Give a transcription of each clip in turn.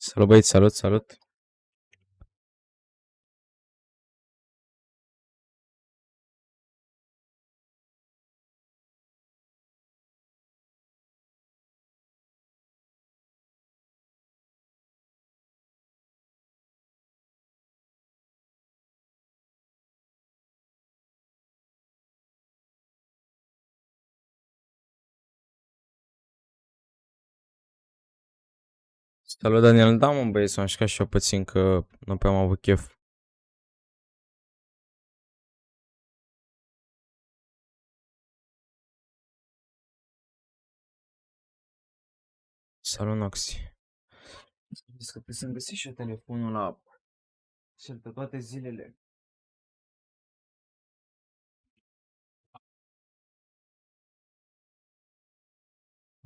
Salut băieți, salut! Salut Daniel, da mă băieți, m-am jucat și eu puțin că nu prea am avut chef. Salut Noxy. Zic că trebuie să-mi găsesc și eu telefonul la cel pe toate zilele.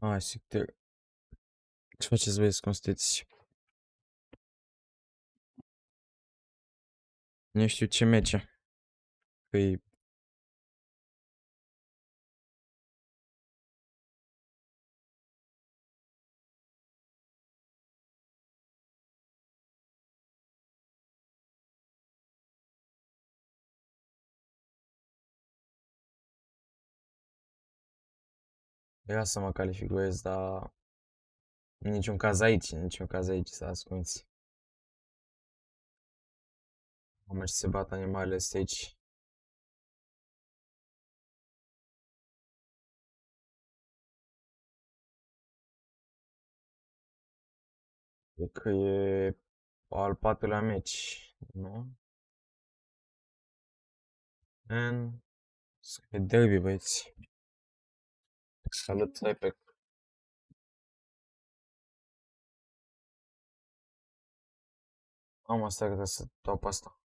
Hai, sector. Ce faceți băieți, cum sunteți? Nu știu ce mece. Păi, ia să mă calificuez, dar în niciun caz aici, să ascunzi. Am mers să se bat animalele astea aici. Cred că e al patrulea meci, nu? E derby băieți. Salut, hai pe. Am asta că să dau pe asta.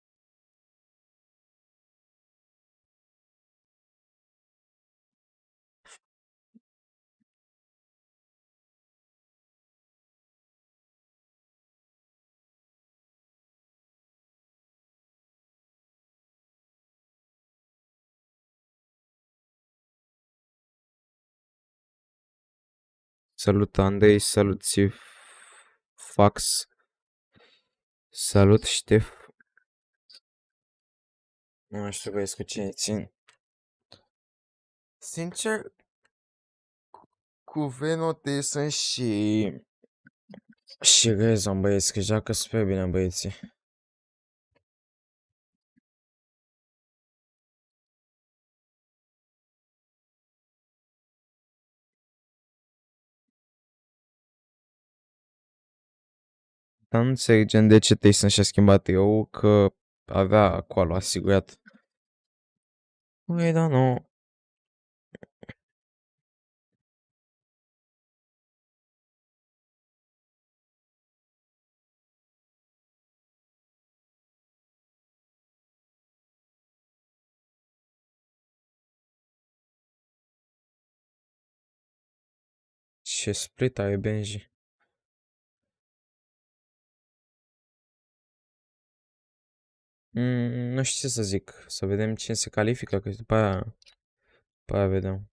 Salut Andrei, salut Fax, salut Ștef. Nu știu băieți cu cine țin. Sincer, cu Venote sunt și Rezon băieți, că joacă super bine băieții. Dar nu înțelegem de ce Tyson și-a schimbat eu, că avea acolo asigurat. Băi, da, nu. Ce split are Benji. Nu știu ce să zic, să vedem cine se califică, că după aia vedem.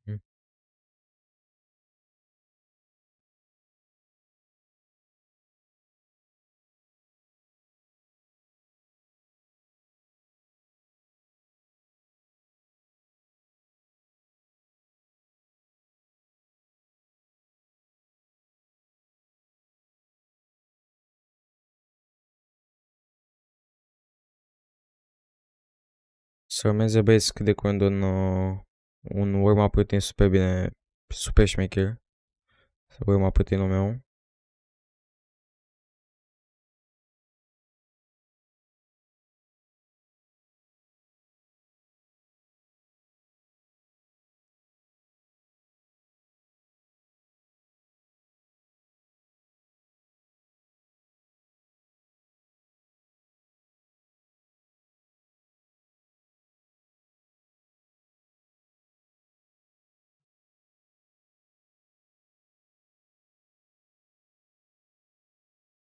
Mm. Să urmeze băieți cât de curând un warm-up routine super bine, super șmecher. Să warm-up routine-ul meu.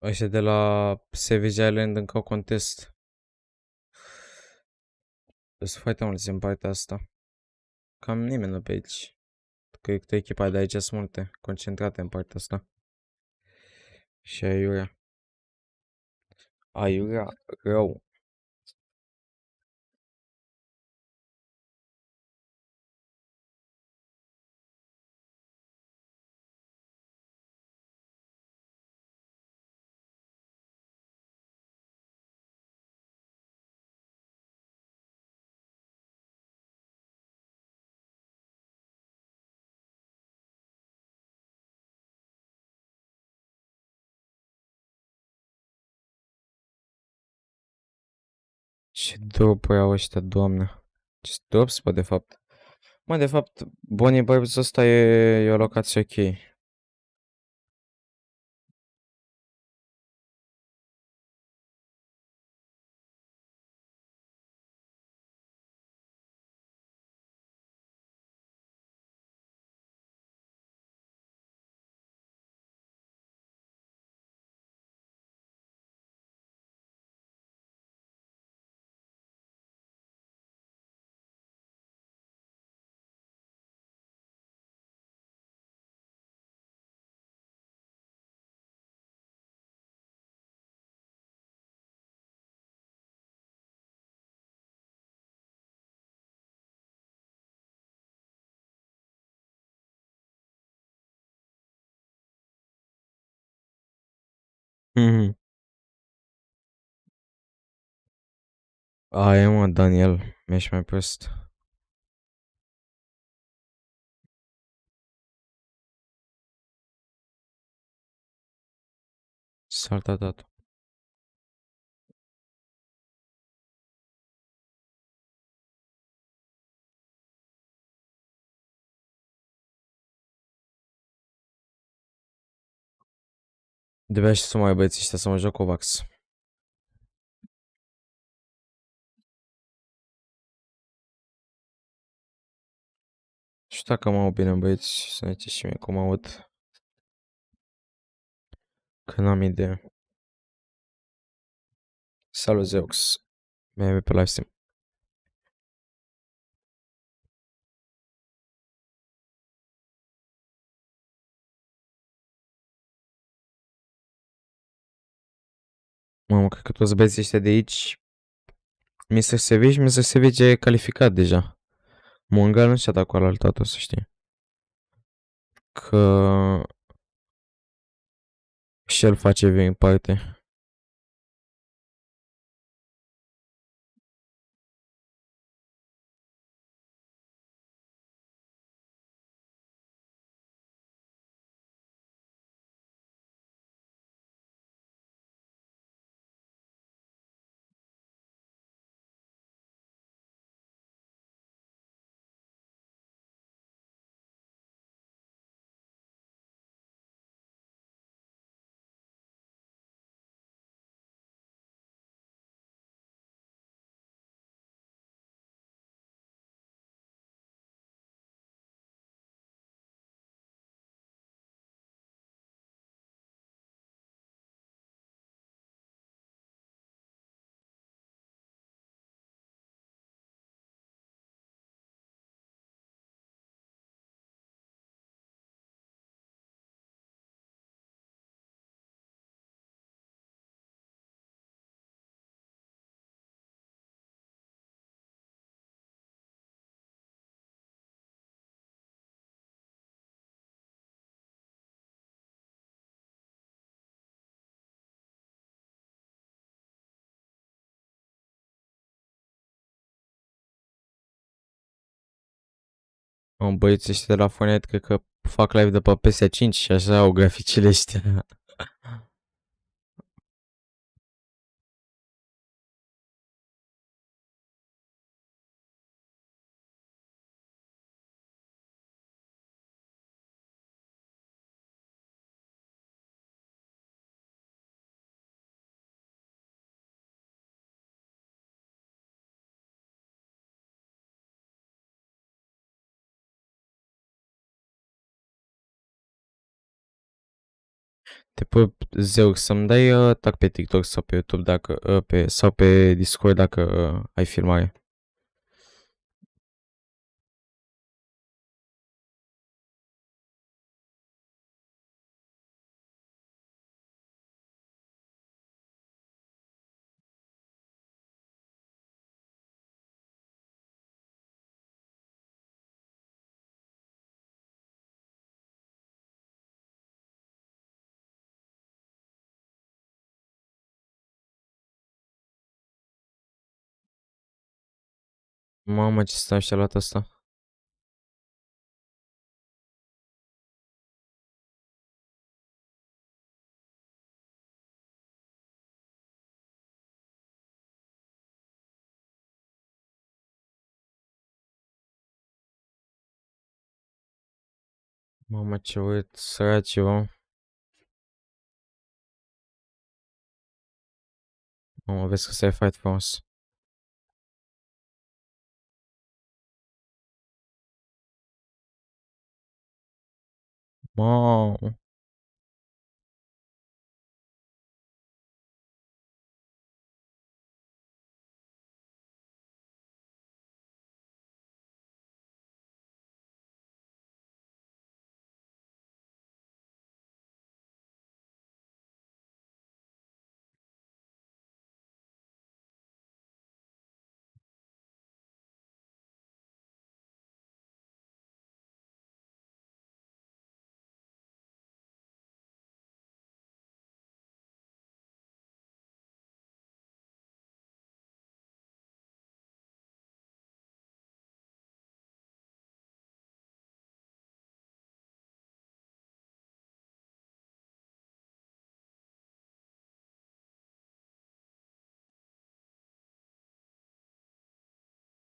Ăștia de la Savage Island încă au contest. Sunt foarte mulți în partea asta. Cam nimeni nu pe aici. Cred că echipa de aici sunt multe, concentrate în partea asta. Și aiurea. Aiurea rău. Ce dropuri au ăștia, doamne. Ce drops, bă, de fapt. Mă, de fapt, Bonnie Barbs ăsta e o locație ok. Mhm. Aia, mă, Daniel, mi-ești mai prost. Salta dat. Trebuia și să mai băieți ăștia să mă joc Covax. Și dacă mă aud bine, băieți, să ne și mie cum aud. Că n-am idee. Salut, Zeux. Bine pe live stream. Mamă, cred că toți băieții ăștia de aici, Mr. Savage, Mr. Savage e calificat deja. Mongal nu și-a dat cu alaltat, o să știi. Că și el face viewing party. Băieții ăștia de la Fonet, cred că fac live de pe PS5 și așa au graficile ăștia. Te pup, Zeu, să-mi dai tag pe TikTok sau pe YouTube dacă, sau pe Discord dacă ai filmare. Mamă, ce stai și-a luat asta. Mamă, ce uit, săraci, bă. Mamă, vezi că s-ai fight frumos. Mamă.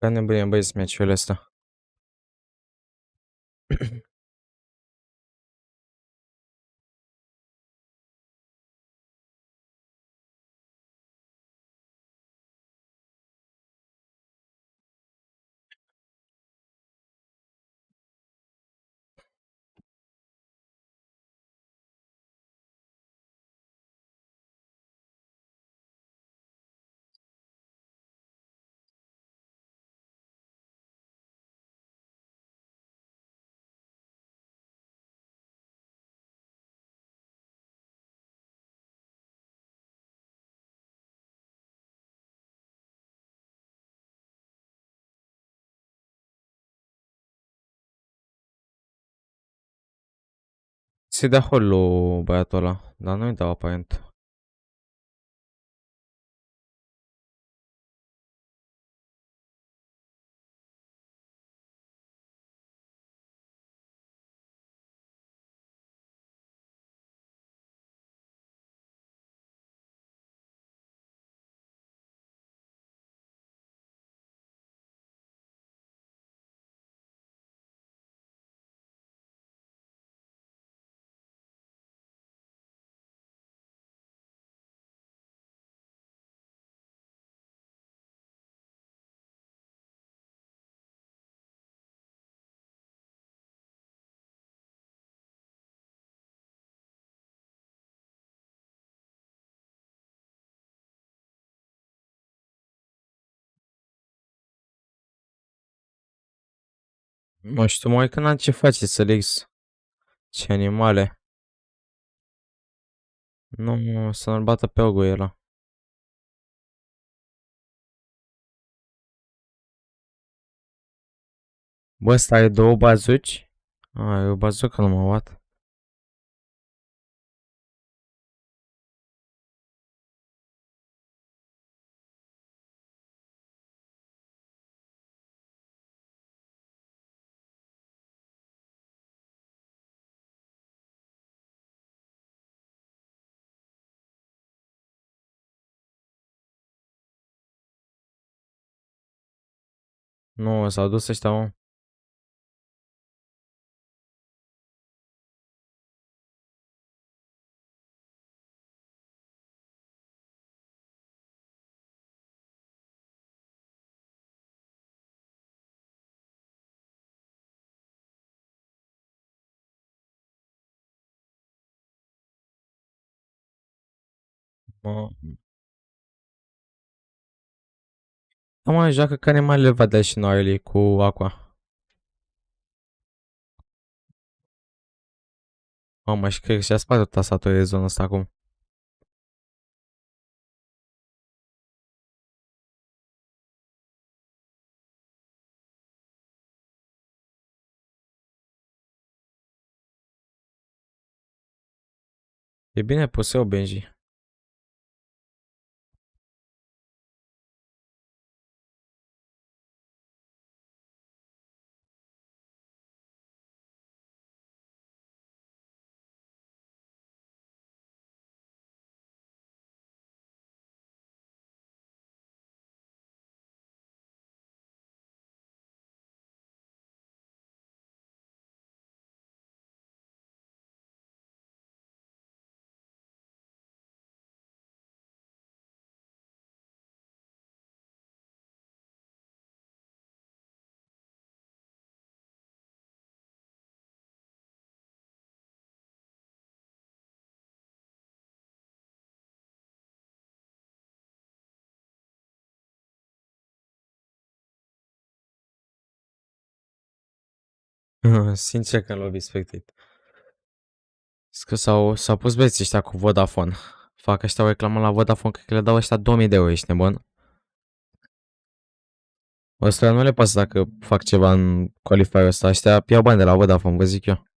Ca nebunie, băi, meciurile astea. Se de acolo băiatul ăla, dar nu-i dau aparent. Mă, și tu mă uit canal ce faci, Felix? Ce animale. Nu, să nu-l bată pe ogul ăla. Bă, ăsta are două bazuci? A, e o bazucă numai, what? Nu, s-au dus ăștia, mă. Mă, da, mă, joacă ca animalele vadea și noi cu aqua. Mamă, și cred că și-a spart tastatura de zona asta acum. E bine pus eu, Benji. Sincer că l-au spectate. Că s-au pus băieții ăștia cu Vodafone. Fac ăștia o reclamă la Vodafone, cred că le dau ăștia 2000 de euro, ești nebun? Ăsta nu le pasă dacă fac ceva în Qualifier ăsta, ăștia iau bani de la Vodafone, vă zic eu.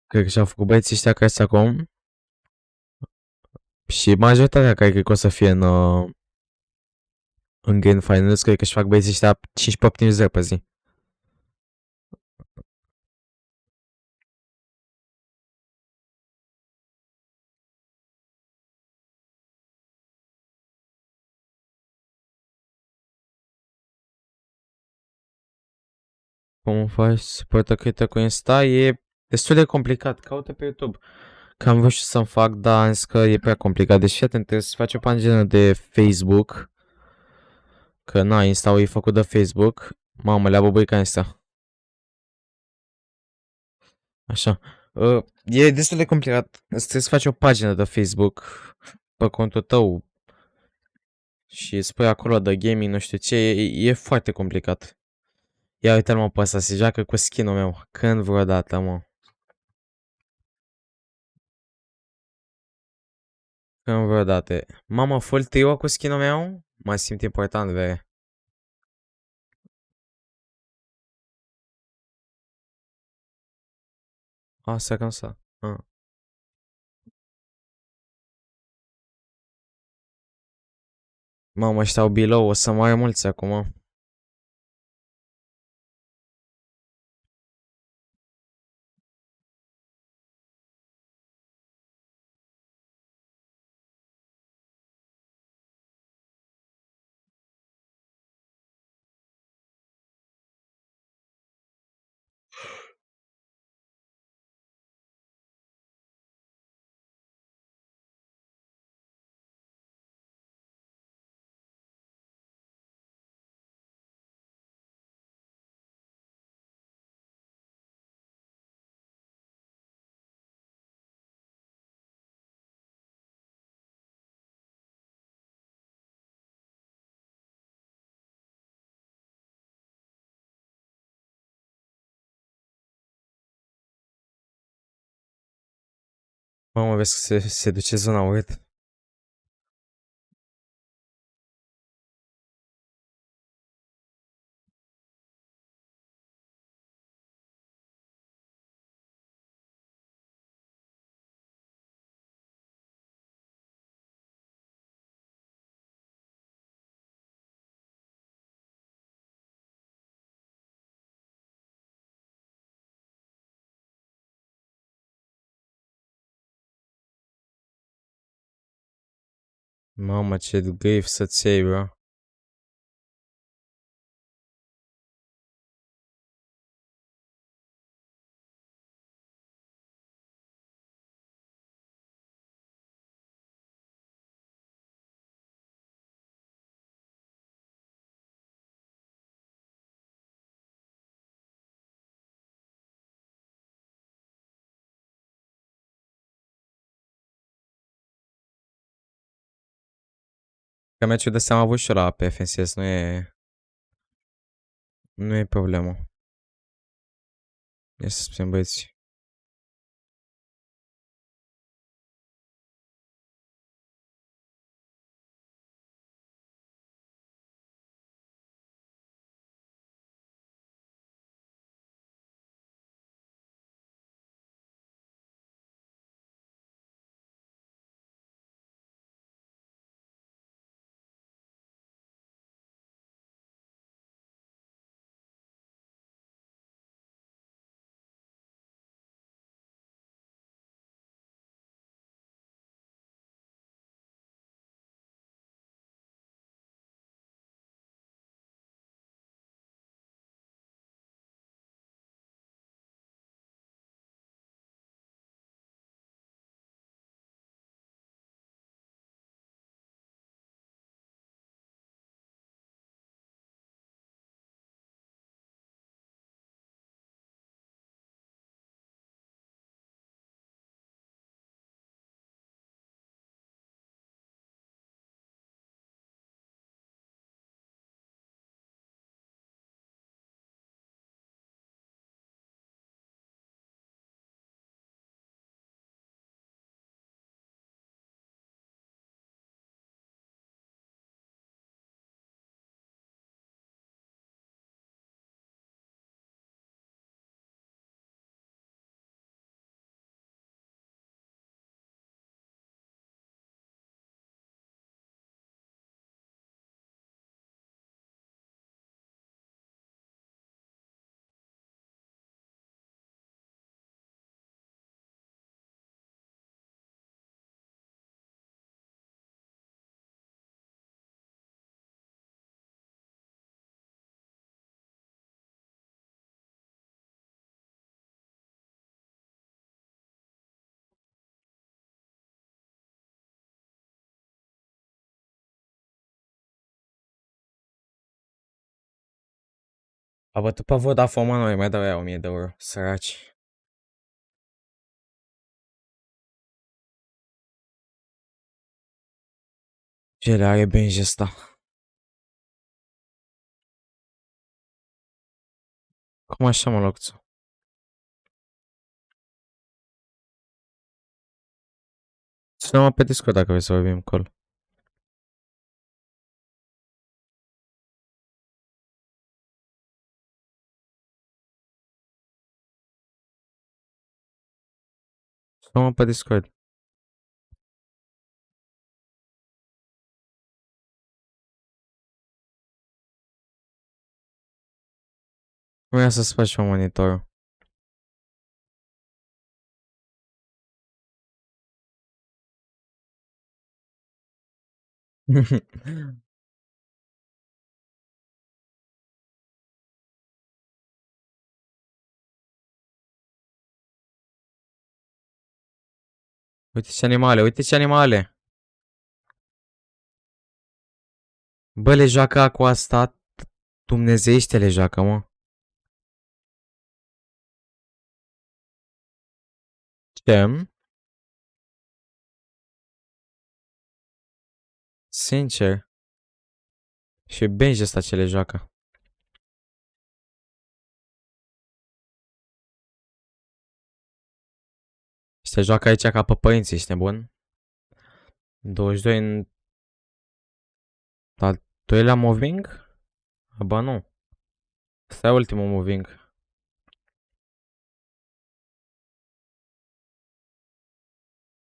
Cred că și-au făcut băieții ăștia care sunt acum și majoritatea care cred că o să fie în Grand Finals, cred că își fac băieții ăștia 15 optimizări pe zi. Cum faci suport creator cu Insta? E destul de complicat. Caută pe YouTube. Că am vrut și să-mi fac, dar am zis că e prea complicat. Deci fii atent, trebuie să faci o pagină de Facebook. Că na, Insta-ul e făcut de Facebook. Mamă, le-a băbăit ca Insta. Așa. E destul de complicat. Trebuie să faci o pagină de Facebook pe contul tău și spui acolo de gaming, nu știu ce. E foarte complicat. Ia uite-l mă pe ăsta, se joacă cu skin-ul meu. Când vreodată, mă. Când vreodată. Mamă, full trio cu skin-ul meu? Mă simt important, vei. Asta cum să. Mamă, ăștia au below, o să moară mulți acum. Mamă, vezi că se duce zona urât. Mamă, ce grif să-ți iei, bro. Că meciul de seama a avut și ăla pe FNCS, nu e problemă. Ia să spunem băieți. A bătut pe Vodafone, mă, noi mai dau ea 1000 de euro, săraci. Ce le are benji ăsta? Cum așa, mă, locțu? Sună-mă pe Discord dacă vrei să vorbim call. Sună-mă pe Discord. Nu ia să-ți faci pe monitorul. Uite ce animale, uite ce animale. Bă, le joacă cu asta. Dumnezeiește le joacă, mă. Ce? Sincer. Și benji ăsta ce le joacă. Și te joacă aici ca pe părinții, ești nebun? 22 în... Al doilea moving? Ba nu. Ăsta e ultimul moving.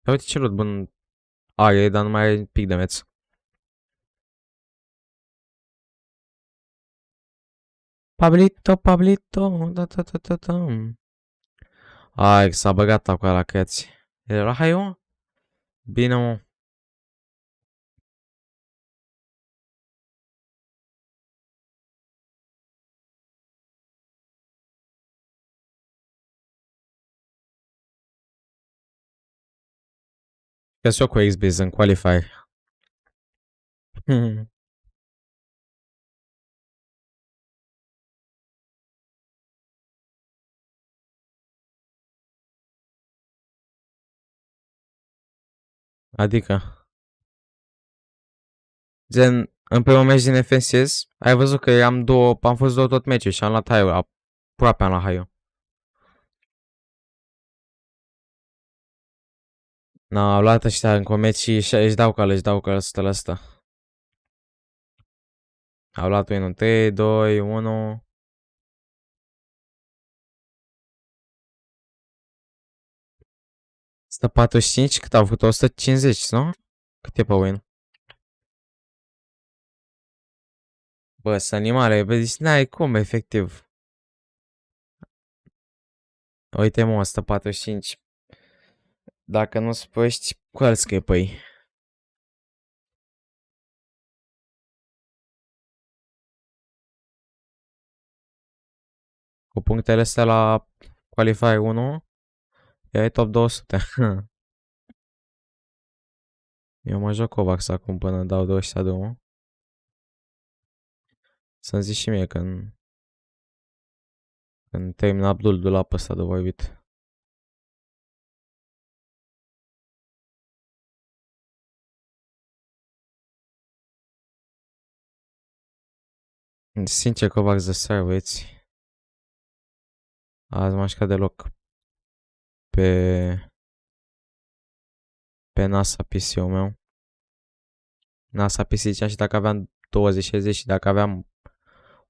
Dar uite ce loot bun are, dar nu mai are pic de meț. Pablito, Pablito, da, da, da, da, da. Ai, s-a băgat acolo la creație. Era, hai, mă? Bine, mă. Că și eu cu XBiz în Qualifier. Adică, gen, în primul meci din FNCS, ai văzut că am fost două tot meciul și am luat high-ul, aproape am luat high-ul. N-au luat ăștia încă un meci și își dau că 100%. Au luat win 3, 2, 1. Asta 45, cât au făcut? 150, nu? Cât e pe win? Bă, sunt animale, bă, deci n-ai cum, efectiv. Uite, mă, 145. Dacă nu spăști, cu scrie pe ei. Cu punctele astea la Qualifier 1, e top 200. Eu mă joc Covax acum până dau 200 de 1. Să-mi zici și mie când termin Abdul dulap ăsta de vorbit. Sincer, Covax de seară, băieți. Azi m-aș ca deloc pe NASA PC-ul meu. NASA PC zicea și dacă aveam 2060 și dacă aveam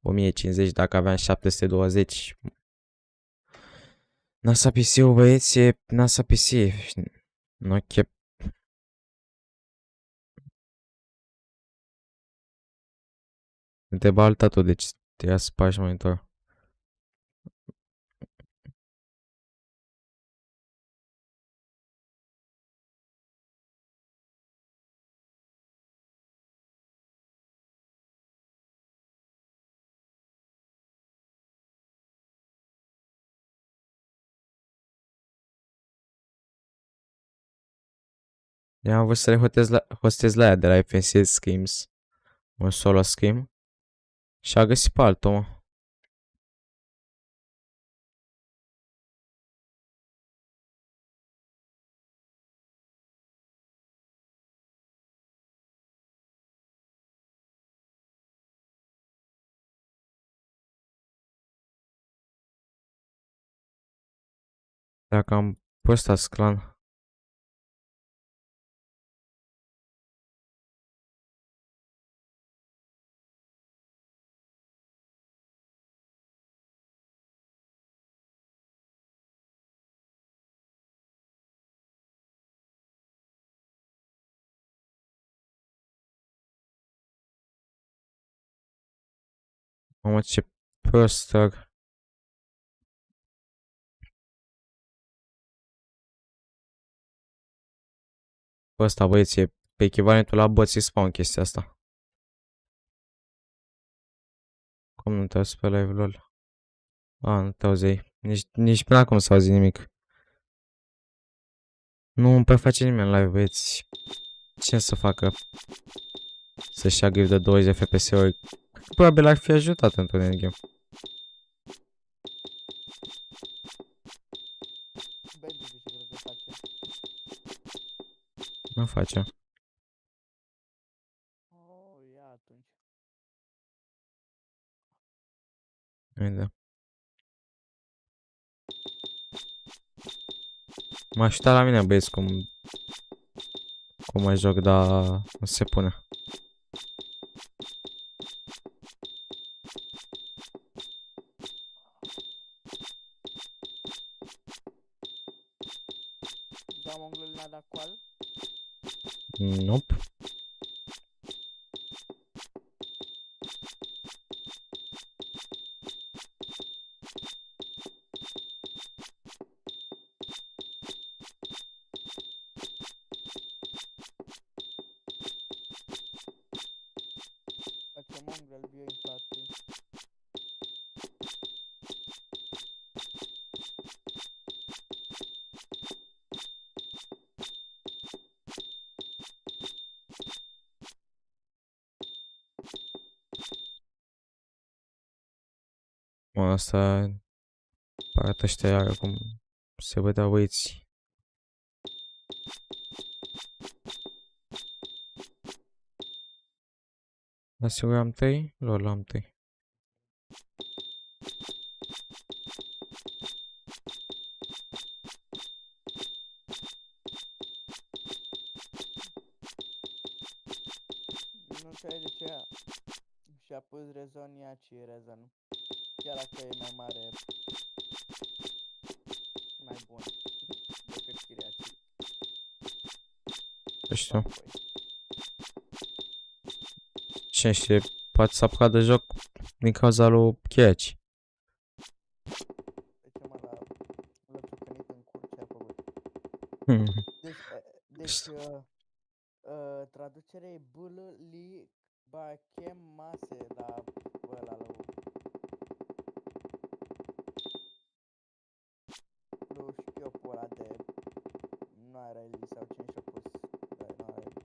1050, dacă aveam 720. NASA PC-ul, băieți, e NASA PC. Nu chep. Te balta tu, deci trebuie să spargi monitor. Eu am vrut să le hostez la aia de la FNC Schemes. Un solo scheme. Și a găsit pe altul, mă. Dacă am pe ăsta clan. Mamă, ce păstor. Ăsta, băieți, e pe echivalentul la bății spawn chestia asta. Cum nu te auzi pe live, lol? A, nu te auzi. Nici până acum s-a auzit nimic. Nu îmi preface nimeni live, băieți. Ce să facă? Să-și ia grip de 20 FPS-uri. Probabil ar fi ajutat într-un endgame. Nu face. Oh, ia atunci. Uite. M-a ajutat la mine, băieți, cum mă joc, dar nu se pune. Da, monglul n-a dat qual? Nope. Facem mongrel view in party. Mă, asta arată ăștia iară cum se vedea băieți. Asigur am 3? Lol, am 3. Nu înțeleg de ce și-a pus rezon Iaci rezon. Chiar dacă e mai mare și mai bun decât Chiriaci. Nu știu. Ce știe, poate s-a apucat de joc din cauza lui Chiaci. De ce mă l-a ciucănit în cur, ce a făcut? Deci traducerea e bâlă li bachem mase la ăla lui șchiopul ăla de Noareli sau cine și-a pus de Noareli.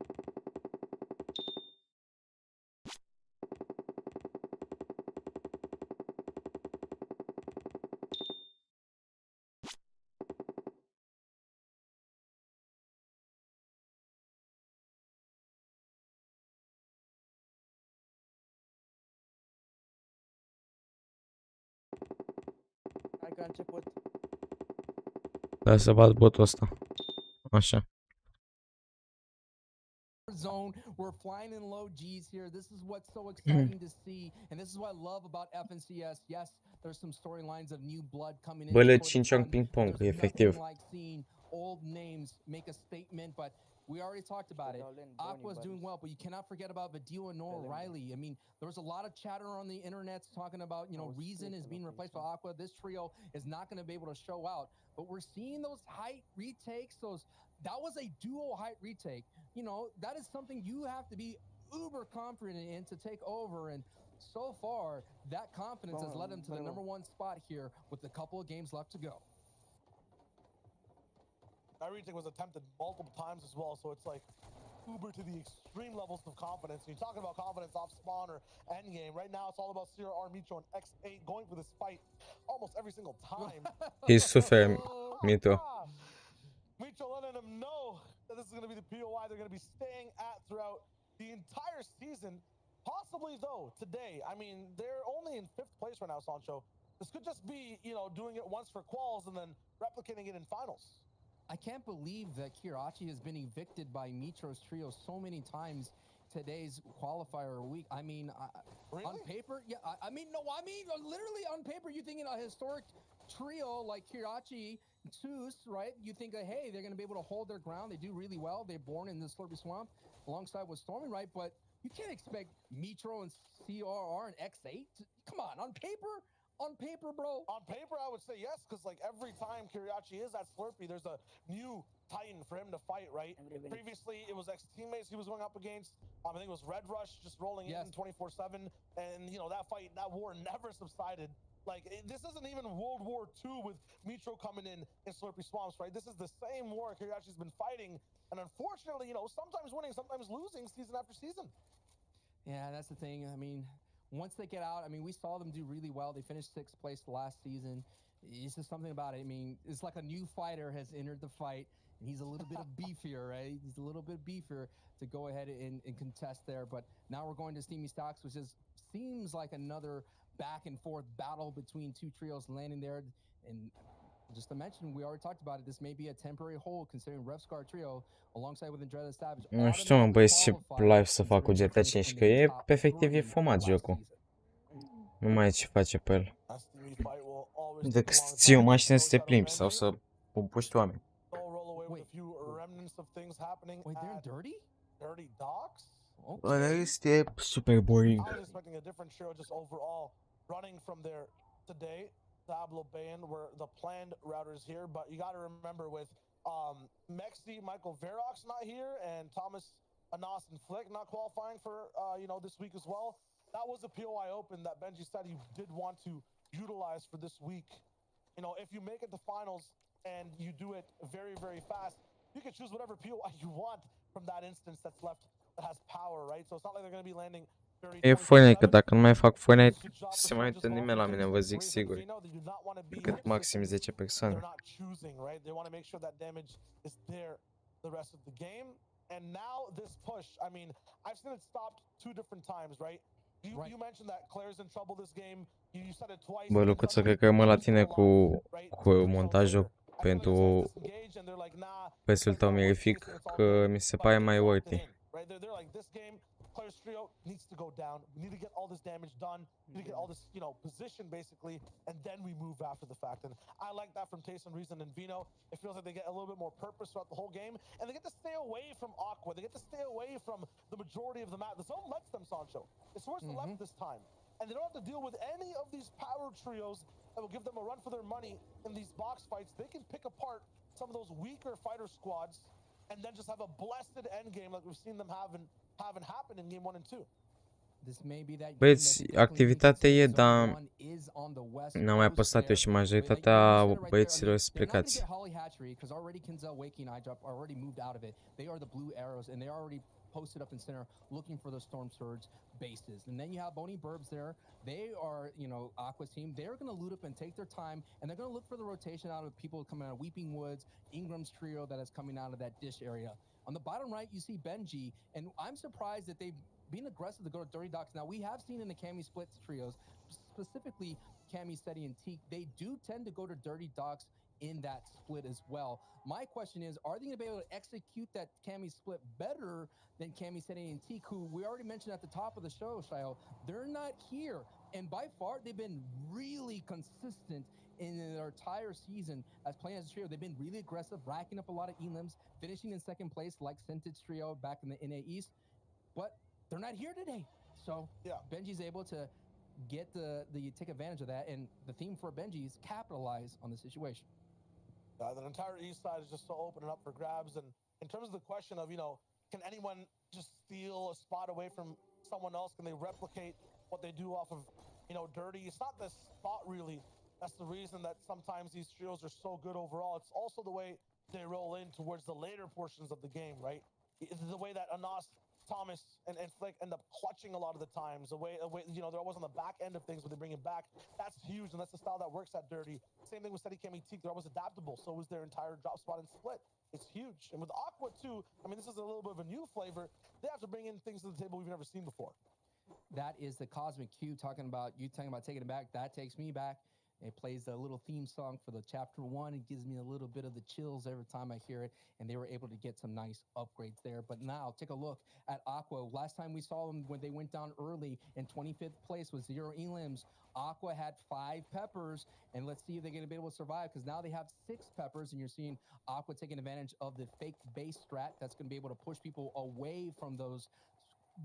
Hai că a început. Dar să bat botul ăsta. Așa. Zone, we're flying in low G's here. This is what's so exciting to see, and this is what I love about FNCS. Yes, there's some storylines of new blood coming in. Băle 5 ori ping-pong, efectiv. Like seeing old names make a statement, but we already talked about it. Aqua's doing well, but you cannot forget about Vadil and Nora Riley. I mean, there was a lot of chatter on the internet talking about, you know, Reason is being replaced by Aqua. This trio is not going to be able to show out, but we're seeing those height retakes. That was a duo height retake. You know, that is something you have to be uber confident in to take over, and so far that confidence has led him to the #1 spot here with a couple of games left to go. That retake was attempted multiple times as well, so it's like uber to the extreme levels of confidence. You're talking about confidence off spawn or end game. Right now it's all about CR Mitro and X8 going for this fight almost every single time. He's super Mitro. Mitro letting them know that this is going to be the POI they're going to be staying at throughout the entire season. Possibly, though, today. I mean, they're only in 5th place right now, Sancho. This could just be, you know, doing it once for quals and then replicating it in finals. I can't believe that Kirachi has been evicted by Mitro's trio so many times today's qualifier week. I mean, Really? on paper, yeah. I mean, no, I mean, literally on paper, you think in a historic trio like Kirachi, Sus, right? You think that, hey, they're going to be able to hold their ground. They do really well. They're born in the Slurpy Swamp alongside with Stormy, right? But you can't expect Mitro and CRR and X8. Come on paper. On paper, bro. On paper, I would say yes, because like every time Kiriachi is at Slurpee, there's a new Titan for him to fight, right? Previously, it was ex-teammates he was going up against. I think it was Red Rush just rolling in 24/7, and you know that fight, that war never subsided. Like this isn't even World War II with Mitro coming in Slurpee Swamps, right? This is the same war Kiriachi's been fighting, and unfortunately, you know, sometimes winning, sometimes losing, season after season. Yeah, that's the thing. I mean, once they get out, I mean, we saw them do really well. They finished 6th place last season. It's just something about it. I mean, it's like a new fighter has entered the fight, and he's a little bit of beefier, right? He's a little bit beefier to go ahead and contest there. But now we're going to Steamy Stocks, which seems like another back and forth battle between two trios landing there. And just to mention, we already talked about it, this may be a temporary hold considering Refscar trio alongside with Andrea Savage. Nu știu, mă, băieți, ce live să fac cu GTA5, că e efectiv e fumat jocul. Nu mai e ce face pe el. Decât să ții o mașină să te plimbi sau să puști oameni. Wait, they're dirty? Dirty Docks? Ăla este super boring. I was expecting a different show just overall. Running from there today, Tableau Band were the planned routers here, but you got to remember with Mexi, Michael Verox not here, and Thomas Anas and Flick not qualifying for you know, this week as well. That was a POI Open that Benji said he did want to utilize for this week. You know, if you make it to finals and you do it very, very fast, you can choose whatever POI you want from that instance that's left that has power, right? So it's not like they're going to be landing. E Fortnite, că dacă nu mai fac Fortnite, se mai uită nimeni la mine, vă zic sigur. Decât maxim 10 persoane. And now this push, I mean, I've seen it stopped 2 different times, right? You mentioned that Claire's in trouble this game. You said it twice. Bă, Lucuță, cred că rămân la tine cu montajul pentru pesul tău mirific, că mi se pare mai worthy. Claire's trio needs to go down. We need to get all this damage done. We need to get all this, you know, position basically, and then we move after the fact. And I like that from Taste and Reason and Vino. It feels like they get a little bit more purpose throughout the whole game, and they get to stay away from Aqua. They get to stay away from the majority of the map. The zone lets them, Sancho. It's towards the left this time, and they don't have to deal with any of these power trios that will give them a run for their money in these box fights. They can pick apart some of those weaker fighter squads and then just have a blessed end game like we've seen them haven't happened in game 1 and 2. Băieți, activitatea e, dar n-am mai postat-o și majoritatea băieților sunt plecați. Posted up in center, looking for the Storm Surge bases. And then you have Boney Burbs there. They are, you know, Aqua's team. They're going to loot up and take their time, and they're going to look for the rotation out of people coming out of Weeping Woods, Ingram's trio that is coming out of that dish area. On the bottom right, you see Benji, and I'm surprised that they've been aggressive to go to Dirty Docks. Now, we have seen in the Cammy split trios, specifically Cammy, Steady, and Teak, they do tend to go to Dirty Docks in that split as well. My question is, are they going to be able to execute that Cammy split better than Cammy, Steady, and Teak, who we already mentioned at the top of the show, Shayo? They're not here. And by far, they've been really consistent in their entire season as playing as a trio. They've been really aggressive, racking up a lot of elims, finishing in 2nd place like Sentage Trio back in the NA East. But they're not here today. So yeah, Benji's able to get the take advantage of that. And the theme for Benji is capitalize on the situation. The entire east side is just so open and up for grabs. And in terms of the question of, you know, can anyone just steal a spot away from someone else? Can they replicate what they do off of, you know, Dirty? It's not the spot really. That's the reason that sometimes these trios are so good overall. It's also the way they roll in towards the later portions of the game, right? The way that Anas, Thomas, and Flick end up clutching a lot of the times. The way, you know, they're always on the back end of things, but they bring it back. That's huge, and that's the style that works at Dirty. Same thing with Steady Cammy Teak. They're always adaptable. So is their entire drop spot and split. It's huge. And with Aqua, too, I mean, this is a little bit of a new flavor. They have to bring in things to the table we've never seen before. That is the Cosmic Q talking about taking it back. That takes me back. It plays a little theme song for the chapter 1. It gives me a little bit of the chills every time I hear it, and they were able to get some nice upgrades there. But now take a look at Aqua. Last time we saw them when they went down early in 25th place with 0 elims, Aqua had 5 peppers, and let's see if they're going to be able to survive, because now they have 6 peppers, and you're seeing Aqua taking advantage of the fake base strat that's going to be able to push people away from those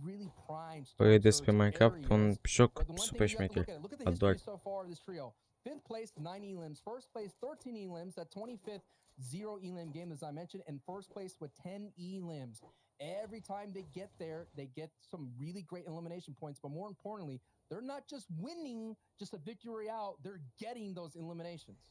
really prime Păi despre storm surge Minecraft, un areas. joc But the one super thing you have to șmecher. look at, look at the Ador. history so far of this trio. 5th place, 9 elims. First place, 13 elims. That 25th, 0 elim game, as I mentioned. And first place with 10 elims. Every time they get there, they get some really great elimination points. But more importantly, they're not just winning just a victory out. They're getting those eliminations.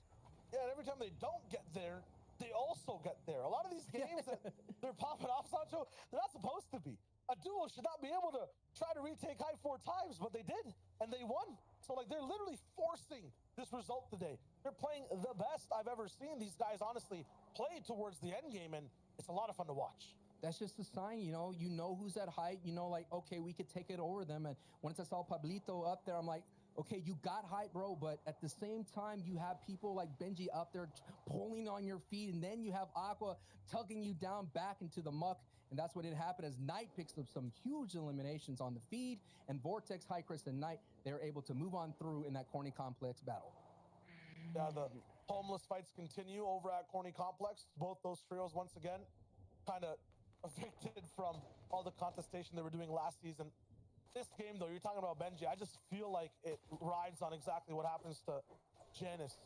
Yeah, and every time they don't get there, they also get there. A lot of these games that they're popping off, Sancho, they're not supposed to be. A duo should not be able to try to retake high 4 times, but they did, and they won. So, like, they're literally forcing this result today. They're playing the best I've ever seen these guys, honestly, play towards the end game, and it's a lot of fun to watch. That's just a sign, you know who's at height, like, okay, we could take it over them. And once I saw Pablito up there, I'm like, okay, you got height, bro, but at the same time, you have people like Benji up there pulling on your feet, and then you have Aqua tugging you down back into the muck. And that's what it happened as Knight picks up some huge eliminations on the feed, and Vortex, Highcrest, and Knight, they're able to move on through in that Corny Complex battle. Yeah, the homeless fights continue over at Corny Complex. Both those trios, once again, kind of evicted from all the contestation they were doing last season. This game, though, you're talking about Benji, I just feel like it rides on exactly what happens to Janice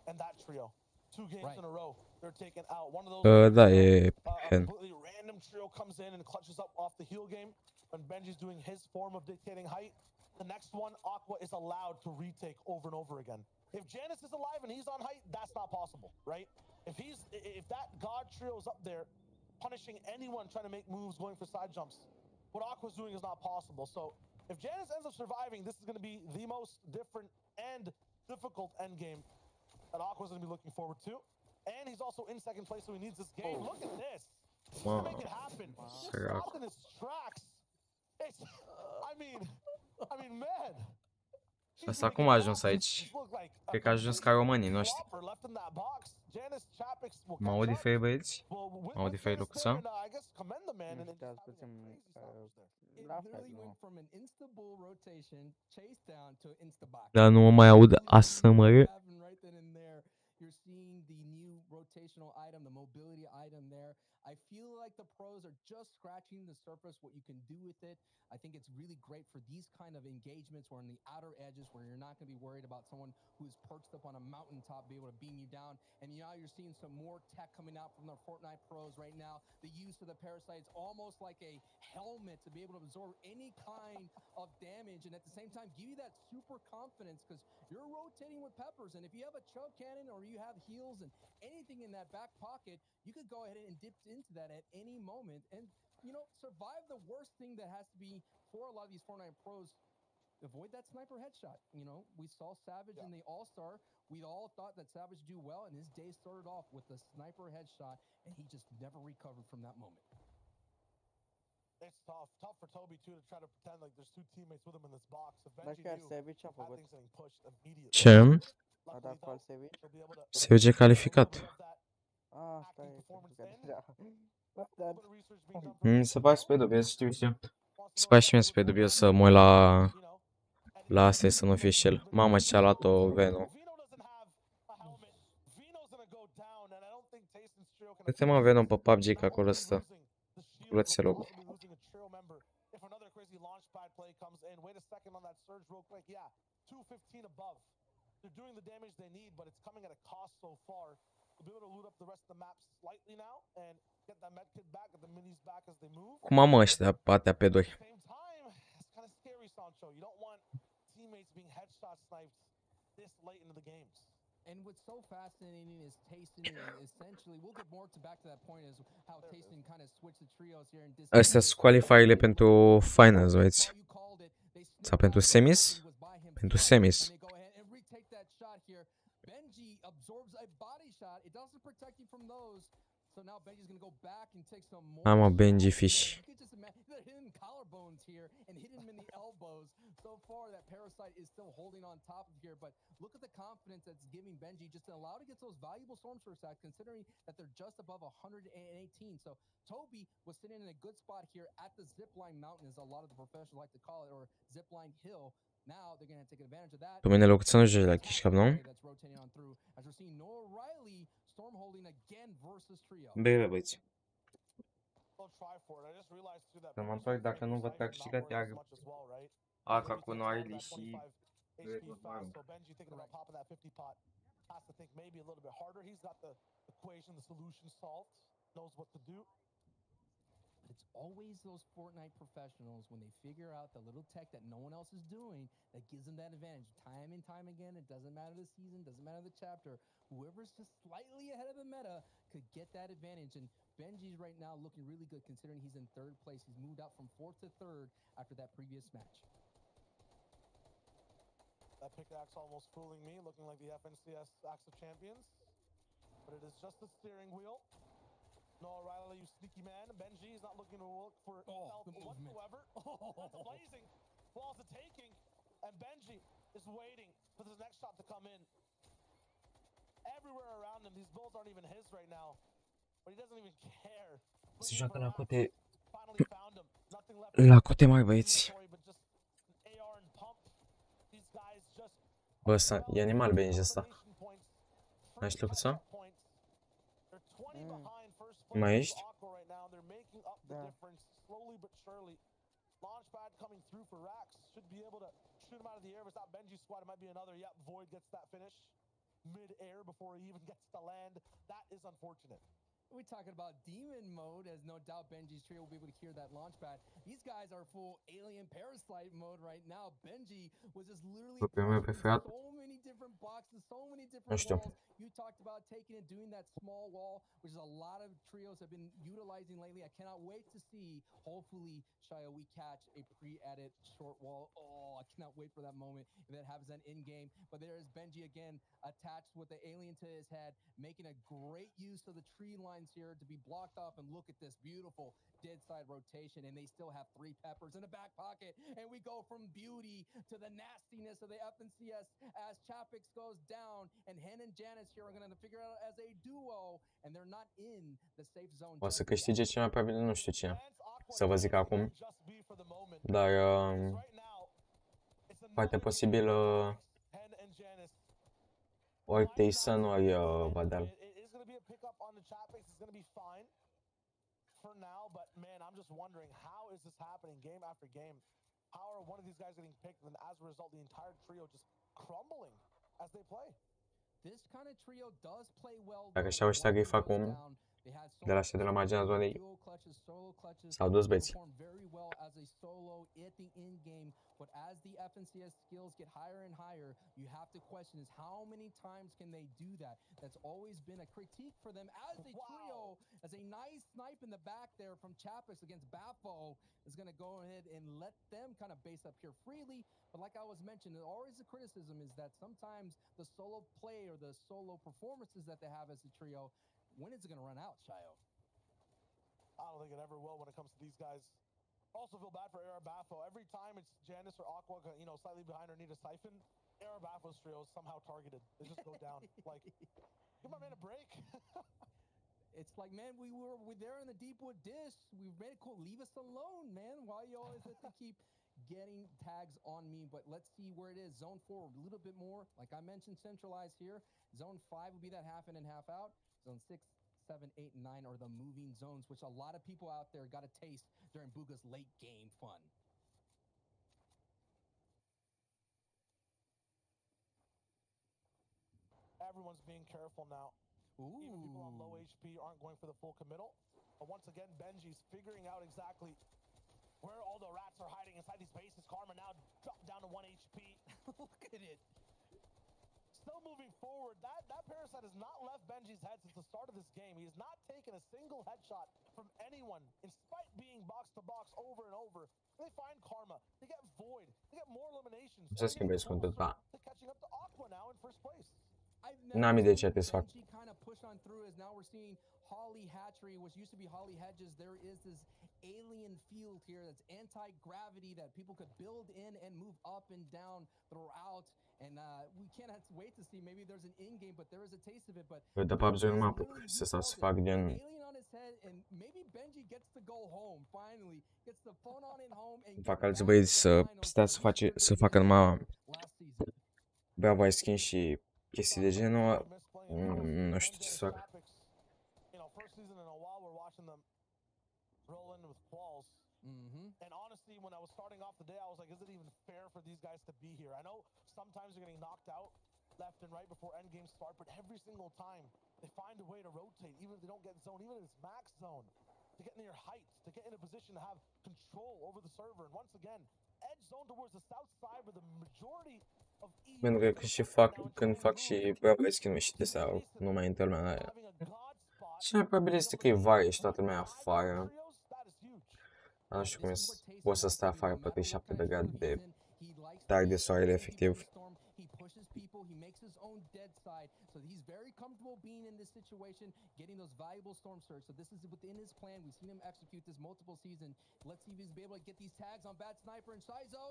and that trio. 2 games in a row, they're taken out. One of those Da, e a Fen. completely random trio comes in and clutches up off the heel game when Benji's doing his form of dictating height. The next one, Aqua is allowed to retake over and over again. If Janice is alive and he's on height, that's not possible, right? If that god trio is up there punishing anyone trying to make moves, going for side jumps, what Aqua's doing is not possible. So if Janice ends up surviving, this is going to be the most different and difficult end game that Aqua's going to be looking forward to. And he's also in 2nd place, so he needs this game. Look at this. He's going to make it happen. Stopped in his tracks. It's, I mean, man. Asta cum a ajuns aici? Cred că a ajuns ca românii noștri. Mă aud diferit, băieți? Mă aud diferit, locuța? Dar nu mă mai aud ASMR. You're seeing the new rotational item, the mobility item there. I feel like the pros are just scratching the surface, what you can do with it. I think it's really great for these kind of engagements where on the outer edges where you're not going to be worried about someone who's perched up on a mountaintop be able to beam you down. And now you're seeing some more tech coming out from the Fortnite pros right now. The use of the parasites almost like a helmet to be able to absorb any kind of damage and at the same time give you that super confidence because you're rotating with peppers. And if you have a choke cannon or you have heals and anything in that back pocket, you could go ahead and dip into that at any moment and survive the worst thing that has to be for a lot of these Fortnite pros. Avoid that sniper headshot. We saw Savage in the All-Star. We all thought that Savage would do well, and his day started off with the sniper headshot, and he just never recovered from that moment. It's tough for Toby too to try to pretend like there's 2 teammates with him in this box. If Benji knew, that thing's getting pushed immediately. Ce? Luckily, though, he'll be able to Savage e calificat. Se pare spre dubios, știu. Se pare și mie spre dubios să mă uit la asta să nu fie și el. Mamă, ce a luat-o Veno. Uite mă Veno pe PUBG că acolo stă. Plățe logo. They're doing the damage they need, but it's coming at a cost so far. They'll be able to loot up the rest of the map slightly now and get that med kit back, get the minis back as they move. Cum am ăștia, patea pe doi. At the same time, it's kind of scary, Sancho. You don't want teammates being headshot sniped this late into the games. And what's so fascinating is Tasting essentially, we'll get more back to that point as how Tasting kind of switched the trios here and Astea sunt qualifierile pentru finals, băieți. Sau pentru semis? Pentru semis. Benji absorbs a body shot. It doesn't protect you from those. So now Benji's going to go back and take some more. Am a Benji fish. You could just imagine the hidden collarbone forearms here and hitting him in the elbows. So far, that parasite is still holding on top of here, but look at the confidence that's giving Benji just to allow to get those valuable storm surge attacks, considering that they're just above 118. So Toby was sitting in a good spot here at the zipline mountain, as a lot of the professionals like to call it, or zipline hill. Now they're going to take advantage of that. Tu mnie lokacjono, że jakiś kabną. That's rotating on through as we're seeing Noah Riley storm holding again versus trio. Bine băieți. They'll try for it. I just realized too that Să mă Benji's întorc dacă nu văd Cypher not taxicat, worth as iar much as well, right? arca Maybe cu takes noi out that și 25 HP fast, so Benji thinking about popping that 50 pot has to think maybe a little bit harder. He's got the equation, the solution solved, knows what to do. But it's always those Fortnite professionals when they figure out the little tech that no one else is doing that gives them that advantage. Time and time again, it doesn't matter the season, doesn't matter the chapter. Whoever's just slightly ahead of the meta could get that advantage. And Benji's right now looking really good considering he's in third place. He's moved out from fourth to third after that previous match. That pickaxe almost fooling me, looking like the FNCS Axe of Champions. But it is just the steering wheel. Noah Riley, you sneaky man. Benji is not looking to look for help whatsoever. That's blazing. Walls are taking. And Benji is waiting for the next shot to come in. Everywhere around him, these bulls aren't even his right now. But he doesn't even care. Se joacă la cote, Finally found him. Nothing left. la cote mari băieți. But just AR and pump. These guys just Bă, ăsta e animal Benji ăsta. Mai știu cât să? Mai ești? Da. Slowly but surely. Launchpad coming through for Rax. Should be able to shoot him out of the air. If it's not Benji's squad, it might be another. Yep, Void gets that finish mid-air before he even gets to land. That is unfortunate. We're talking about demon mode, as no doubt Benji's trio will be able to hear that launch pad. These guys are full alien parasite mode right now. Benji was just literally so many different boxes, so many different walls. You talked about taking and doing that small wall, which is a lot of trios have been utilizing lately. I cannot wait to see, hopefully, Shio, we catch a pre-edit short wall. Oh, I cannot wait for that moment if that happens then in-game. But there is Benji again, attached with the alien to his head, making a great use of the tree lines here to be blocked off. And look at this beautiful dead side rotation, and they still have 3 peppers in the back pocket. And we go from beauty to the nastiness of the FNCS as Chapix goes down, and Hen and Janice here are going to figure out as a duo, and they're not in the safe zone. O să câștige cel mai probabil, nu știu cine. Să vă zic acum. Dar poate posibil ori Tyson ori Vadal. For now, but man, I'm just wondering, how is this happening game after game? How are one of these guys getting picked, and as a result, the entire trio just crumbling as they play? This kind of trio does play well. Dacă și-au ăștia grif acum, de la ăștia de la marginea zonei, s-au dus băieții. But as the FNCS skills get higher and higher, you have to question is how many times can they do that? That's always been a critique for them as a trio, as a nice snipe in the back there from Chapix against Baffo is going to go ahead and let them kind of base up here freely. But like I was mentioning, always the criticism is that sometimes the solo play or the solo performances that they have as a trio, when is it going to run out, Shio? I don't think it ever will when it comes to these guys. Also feel bad for AR Baffo. Every time it's Janice or Aqua, you know, slightly behind or need a siphon, AR Baffo's trio is somehow targeted. They just go down. Like, give my man a break. It's like, man, we're there in the Deepwood Dish. We've made it cool. Leave us alone, man. Why you always have to keep getting tags on me? But let's see where it is. Zone 4, a little bit more. Like I mentioned, centralized here. Zone 5 will be that half in and half out. Zone 6, 7, 8, and 9 are the moving zones, which a lot of people out there got a taste during Booga's late game fun. Everyone's being careful now. Ooh. Even people on low HP aren't going for the full committal. But once again, Benji's figuring out exactly where all the rats are hiding inside these bases. Karma now dropped down to 1 HP. Look at it. Still moving forward. That parasite has not left Benji's head since the start of this game. He has not taken a single headshot from anyone, in spite being box to box over and over. They find Karma. They get Void. They get more eliminations. Ce schimbezi cu tot, da. They're catching up to Aqua now in first place. N-am idee ce trebuie să fac. Kind of push on through as now we're seeing Holly Hatchery, which used to be Holly Hedges. There is this alien field here that's anti-gravity that people could build in and move up and down throughout. And we cannot wait to see. Maybe there's an in-game, but there is a taste of it. But Eu de PUBG nu mă apuc să stau să fac gen... Fac alți băieți să stea să facă numai bea skin și chestii de genul. Nu știu ce să fac. And honestly, when I was starting off the day, I was like, is it even fair for these guys to be here? I know sometimes you're getting knocked out left and right before end games start, but every single time they find a way to rotate, even if they don't get zone, even if it's max zone, to get near heights, to get in a position to have control over the server. And once again, edge zone towards the south side where the majority of Pentru că când fac și bea skin și de sau nu mai intră lumea aia. Cel mai probabil este că e vară și toată lumea afară. Nu știu cum o să stai afară pe 37 de grade de tare de soarele efectiv. He makes his own dead side, so he's very comfortable being in this situation, getting those valuable storm surge. So this is within his plan. We've seen him execute this multiple seasons. Let's see if he's able to get these tags on Bad Sniper and Shizo.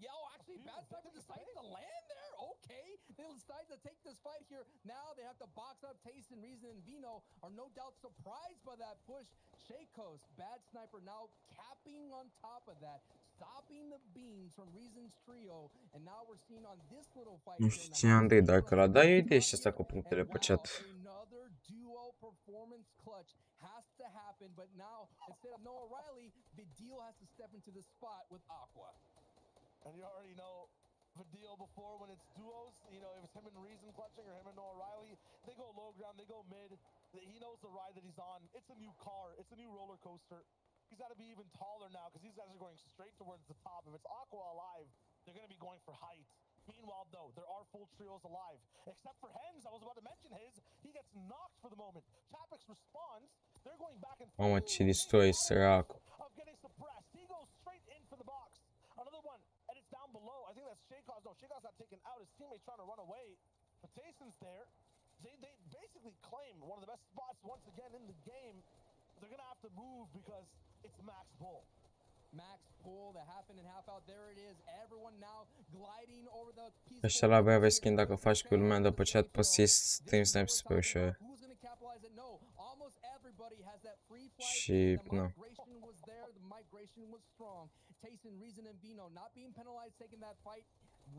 Yo, actually, Bad Sniper decided to land there. Okay, they decided to take this fight here. Now they have to box up. Taste and Reason and Vino are no doubt surprised by that push. Shakos, Bad Sniper now capping on top of that, stopping the beams from Reason's trio, and now we're seeing on this little fight. Nu știu cine Andrei, dacă l-a dat idee și asta cu punctele pe chat. Another duo performance clutch has to happen, but now instead of Noah Riley, Vidil has to step into the spot with Aqua. And you already know the deal before when it's duos, you know, if it's him and Reason clutching or him and Noah Riley, they go low ground, they go mid. He knows the ride that he's on. It's a new car. It's a new roller coaster. He's got to be even taller now because these guys are going straight towards the top. If it's Aqua alive, they're going to be going for height. Meanwhile, though, there are full trios alive. Except for Hens, I was about to mention his. He gets knocked for the moment. Chapix responds. They're going back and forth. Mamă, ce distrezi, săracu. Of getting suppressed. He goes straight in for the box. Another one, and it's down below. I think that's Shakos. No, Shakos got taken out. His teammate's trying to run away. But Tayson's there. They basically claim one of the best spots once again in the game. They're going to have to move because it's max pull. Max pull, the half in and half out. There it is. Everyone now gliding over the piece. Ăștia la bea skin, dacă faci cu lumea de pe chat, poți să-i stream snipe super ușor. Și, nu. Tayson, Reason, and Vino not being penalized, taking that fight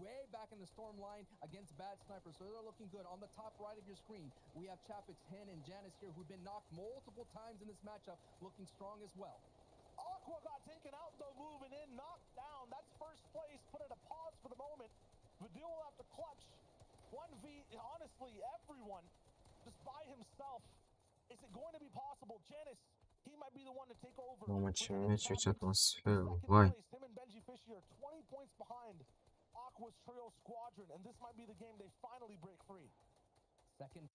way back in the storm line against Bad Sniper, so they're looking good. On the top right of your screen, we have Chapix, Hen, and Janice here, who've been knocked multiple times in this matchup, looking strong as well. Aqua got taken out though, moving in, knocked down. That's first place, put at a pause for the moment. Vidil will have to clutch. 1v, honestly, everyone, just by himself. Is it going to be possible? Janice, he might be the one to take over. Mamă, ce meci, ce atmosferă, vai. Him and Benji Fisher 20 points behind Aqua's Trio Squadron, and this might be the game they finally break free. Second.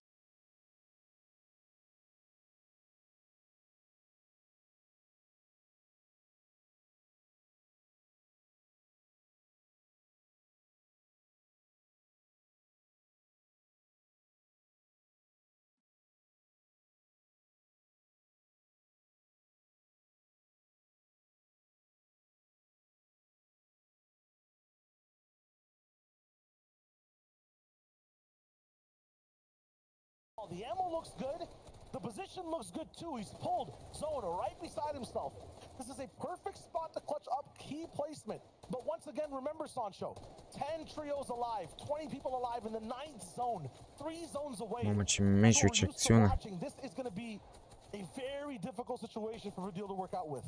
The ammo looks good. The position looks good too. He's pulled zone right beside himself. This is a perfect spot to clutch up key placement. But once again, remember, Sancho, 10 trios alive, 20 people alive in the 9th zone, 3 zones away. Mamă, ce meci, ce acțiune. This is going to be a very difficult situation for Vidil to work out with.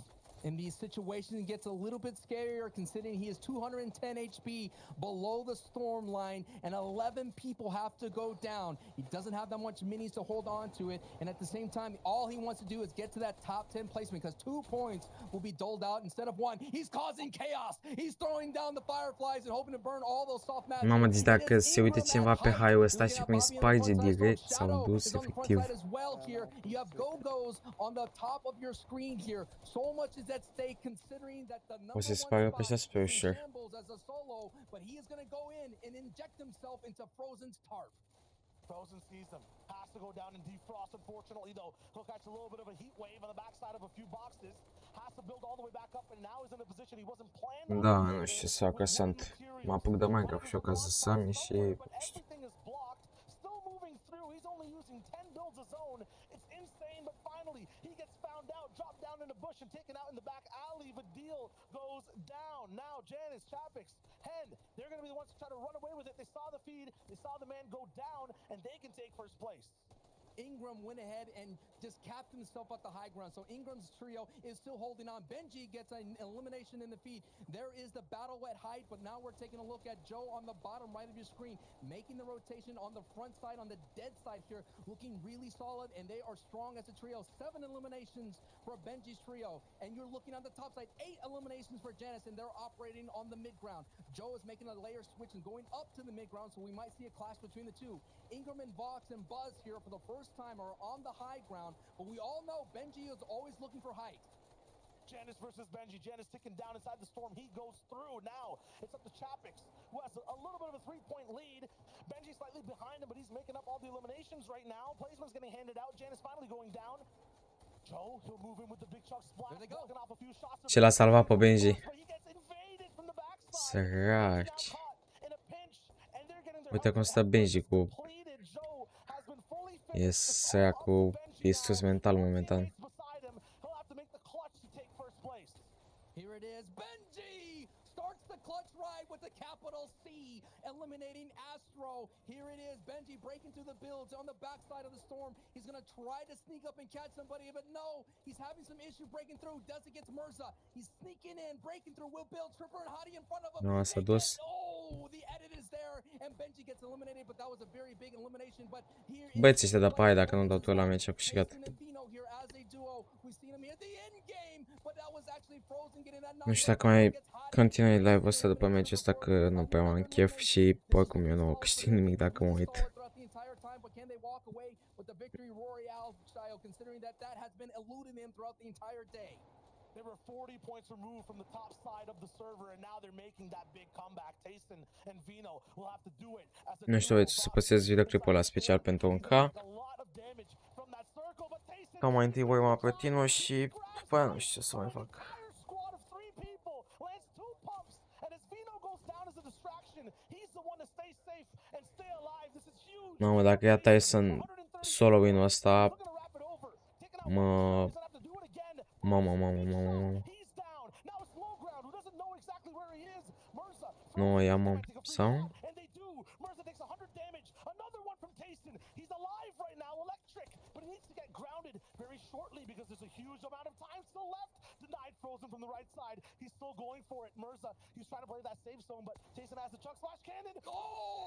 In these situations, it gets a little bit scarier considering he is 210 HP below the storm line and 11 people have to go down. He doesn't have that much minis to hold on to it, and at the same time, all he wants to do is get to that top 10 placement because 2 points will be doled out instead of 1. He's causing chaos. He's throwing down the fireflies and hoping to burn all those soft matches. Mamă, deci dacă se uite cineva pe high-ul ăsta și cum îi sparge direct, s-au dus efectiv. You have go-goes on the top of your screen here. So much is at stake considering that the number 1 spot shambles as a solo, but he is going to go in and inject himself into Frozen's tarp. Frozen sees him. Has to go down and defrost. Unfortunately, though, he'll catch a little bit of a heat wave on the backside of a few boxes. Has to build all the way back up, and now he's in a position he wasn't planned on. Da, nu știu ce să fac, că sunt. Mă apuc de Minecraft și eu ca să sami și... știu. Everything is blocked. Still moving through. He's only using 10 builds a zone. It's insane, but finally he gets found out, dropped down in a bush and taken out in the back alley. The deal goes down. Now Janice, Chapix, Hen, they're going to be the ones to try to run away with it. They saw the feed, they saw the man go down, and they can take first place. Ingram went ahead and just capped himself at the high ground. So Ingram's trio is still holding on. Benji gets an elimination in the feed. There is the battle at height, but now we're taking a look at Joe on the bottom right of your screen, making the rotation on the front side, on the dead side here, looking really solid, and they are strong as a trio. 7 eliminations for Benji's trio, and you're looking on the top side, 8 eliminations for Janice, and they're operating on the mid ground. Joe is making a layer switch and going up to the mid ground, so we might see a clash between the two. Ingram and Vox and Buzz here for the first time are on the high ground, but we all know Benji is always looking for height. Janice versus Benji. Janice ticking down inside the storm. He goes through. Now it's up to Chapix, who has a little bit of a 3-point lead. Benji slightly behind him, but he's making up all the eliminations right now. Placement's getting handed out. Janice finally going down. Joe, he'll move in with the big chuck splash, blocking off a few shots. Ce l-a salvat pe Benji. Săraci. Uite cum stă Benji cu... E săracul distrus mental momentan. Here it is, Benji starts the clutch ride with the capital C, eliminating Astro. Here it is, Benji breaking through the builds on the backside of the storm. He's gonna try to sneak up and catch somebody, but no, he's having some issue breaking through. Does it get Mirza? He's sneaking in, breaking through. Will build Tripper and Hottie in front of him. Nu, s-a dus. Oh, the edit is there, and Benji gets eliminated, but that was a very big elimination. But here is Băieți ăștia de pe aia, dacă nu dau tu la meci, a câștigat. Nu știu dacă mai continui live-ul ăsta după meciul ăsta, că nu prea am chef și oricum eu nu câștig nimic dacă mă uit. They were 40 points removed from the top side of the server, and now they're making that big comeback. Tyson and Vino will have to do it. Nu știu, uite, să păstrez videoclipul ăla special pentru un K. Ca mai întâi voi mă plătinu și după aia nu știu ce să mai fac. Mamă, dacă ia Tyson solo win-ul ăsta, Mamă. Nu, ia mă, sau?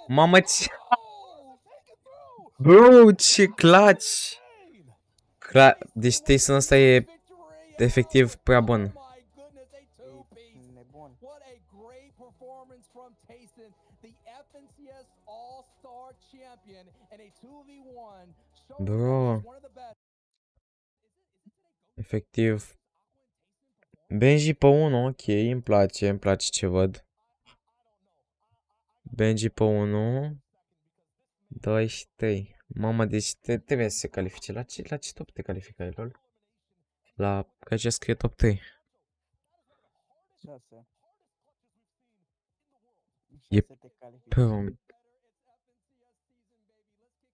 Mamă, ce... Bro, ce clutch! Deci Tyson ăsta e efectiv prea bun. Bro. Efectiv. Benji pe 1, ok, îmi place ce văd. Benji pe 1. 2 și 3. Mamă, deci trebuie să se califice. La ce top te calificai, lol? La că ce scrie top 3. 6. E pe un...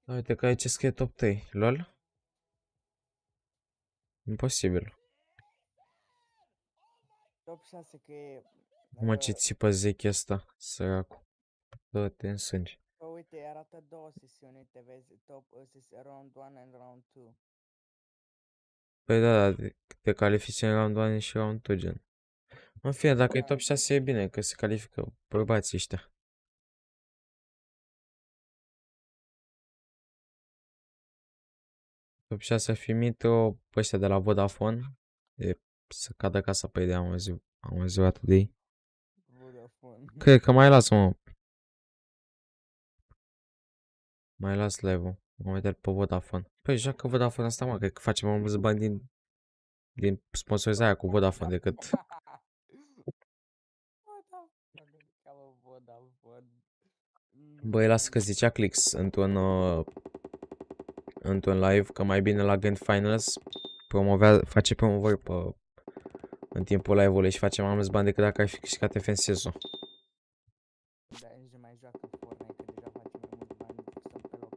Uite că aici scrie top 3, lol? Imposibil. Top 6 că e... Mă, ce țipă Zeki ăsta, săracul. Dă-te în sânge. Uite, arată 2 sesiuni, uite, vezi, top round 1 and round 2. Păi da, te califici în round 1 și round 2, gen. În fine, dacă e top 6 e bine, că se califică bărbații ăștia. Top 6 fi Mitro, ăștia de la Vodafone. E să cadă casa pe ei de am auzit atât de ei. Vodafone. Cred că mai las, mă. Mai las live-ul. Mă uit pe Vodafone. Păi, joacă Vodafone asta, mă, cred că face mai mulți bani din sponsorizarea cu Vodafone decât... Băi, lasă că zicea Clix într-un live că mai bine la Grand Finals face promovări în timpul live-ului și face mai mulți bani decât dacă ai fi câștigat FNSS-ul. Da, nici nu mai joacă Fortnite, că deja face mai mulți bani decât stăm pe loc.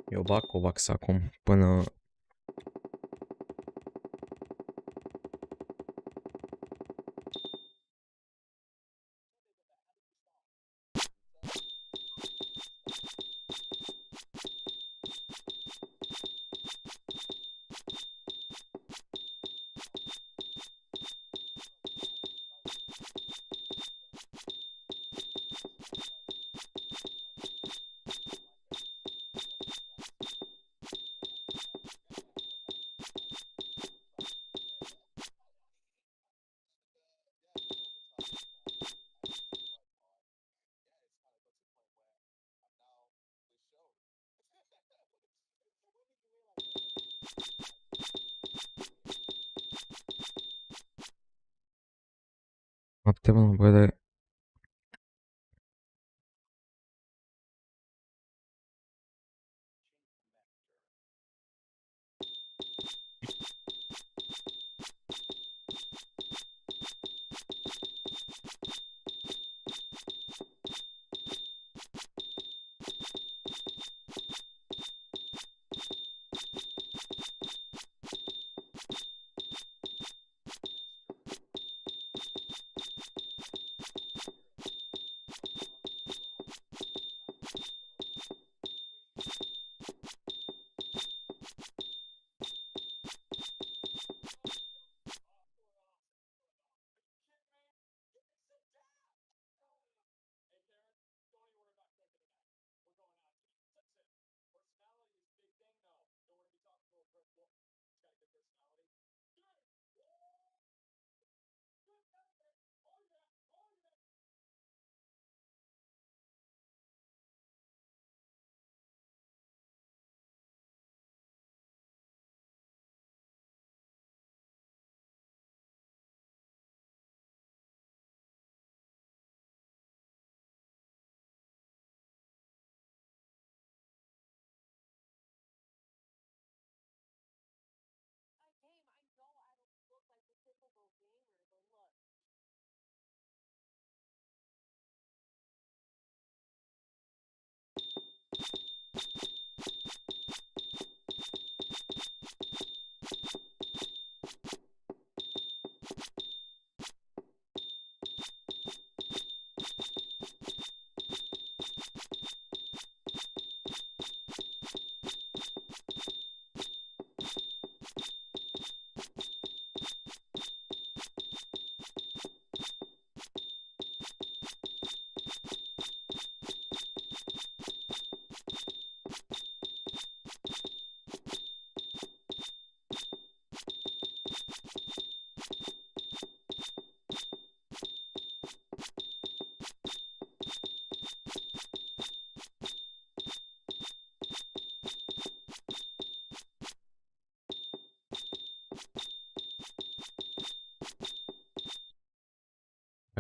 Eu bag Covax acum până... Noapte bună, bă, de...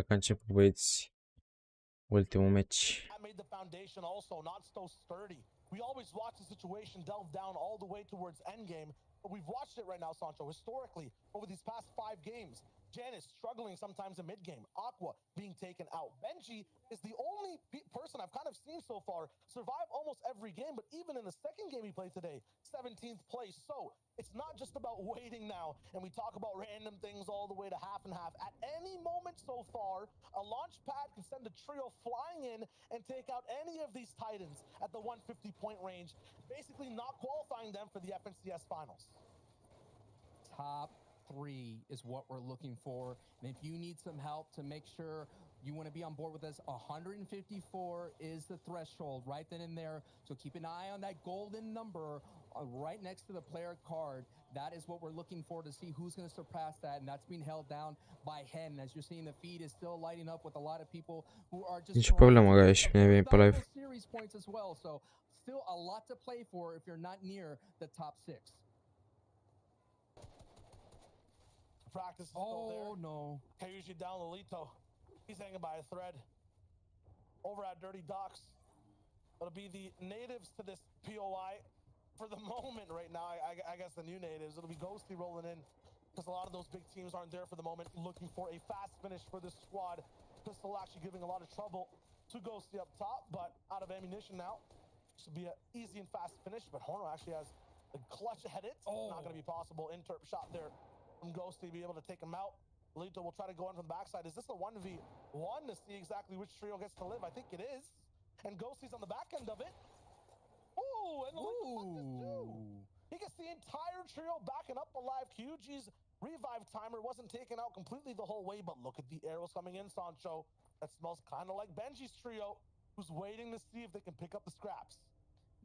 Dacă a început, băieți, ultimul meci. That made the foundation also not so sturdy. We always watch the situation delve down all the way towards endgame, but we've watched it right now, Sancho, historically, over these past 5 games. Janice struggling sometimes in mid game. Aqua being taken out. Benji is the only person I've kind of seen so far survive almost every game, but even in the second game he played today, 17th place. So it's not just about waiting now, and we talk about random things all the way to half and half. At any moment so far, a launch pad can send a trio flying in and take out any of these Titans at the 150-point range, basically not qualifying them for the FNCS finals. Top 3 is what we're looking for. And if you need some help to make sure you want to be on board with us, 154 is the threshold right then and there. So keep an eye on that golden number right next to the player card. That is what we're looking for to see who's going to surpass that. And that's being held down by Hen. As you're seeing, the feed is still lighting up with a lot of people who are just Nici problemă, guys, și mie vine pe live. series points as well. So still a lot to play for if you're not near the top 6. Practice is still there. Oh no. Kyuji down Lolito. He's hanging by a thread. Over at Dirty Docks. It'll be the natives to this POI for the moment right now. I guess the new natives. It'll be Ghosty rolling in because a lot of those big teams aren't there for the moment, looking for a fast finish for this squad. Pistol actually giving a lot of trouble to Ghosty up top, but out of ammunition now. Should be an easy and fast finish, but Horno actually has a clutch ahead. It's not going to be possible. Interp shot there from Ghosty to be able to take him out. Lolito will try to go in from the backside. Is this a 1v1 to see exactly which trio gets to live? I think it is. And Ghosty's on the back end of it. Ooh, and Lolito fucked this too. He gets the entire trio backing up alive. QG's revive timer wasn't taken out completely the whole way, but look at the arrows coming in, Sancho. That smells kind of like Benji's trio, who's waiting to see if they can pick up the scraps.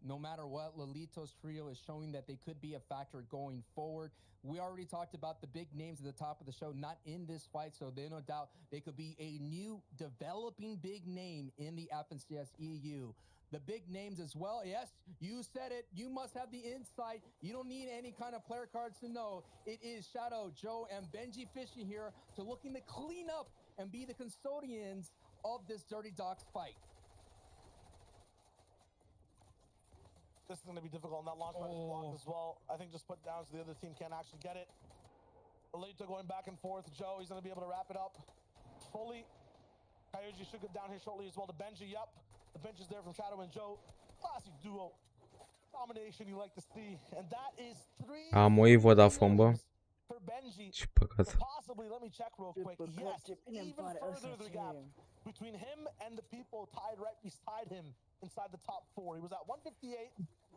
No matter what, Lolito's trio is showing that they could be a factor going forward. We already talked about the big names at the top of the show, not in this fight, so there's no doubt they could be a new developing big name in the FNCS EU. The big names as well. Yes, you said it. You must have the insight. You don't need any kind of player cards to know. It is Shadow, Joe, and Benji Fishy here to looking to clean up and be the custodians of this Dirty Docks fight. This is going to be difficult, and that launch pad is blocked as well. I think just put down so the other team can't actually get it. Lolito going back and forth. Joe, he's going to be able to wrap it up fully. Kyuji should get down here shortly as well to Benji. Yep. The bench is there from Shadow and Joe. Classic duo. Domination you like to see. And that is 3 Am o Vodafone, bă. for Benji. Ce păcat. So possibly, let me check real quick. Yes, even further the gap between him and the people tied right beside him inside the top 4. He was at 158.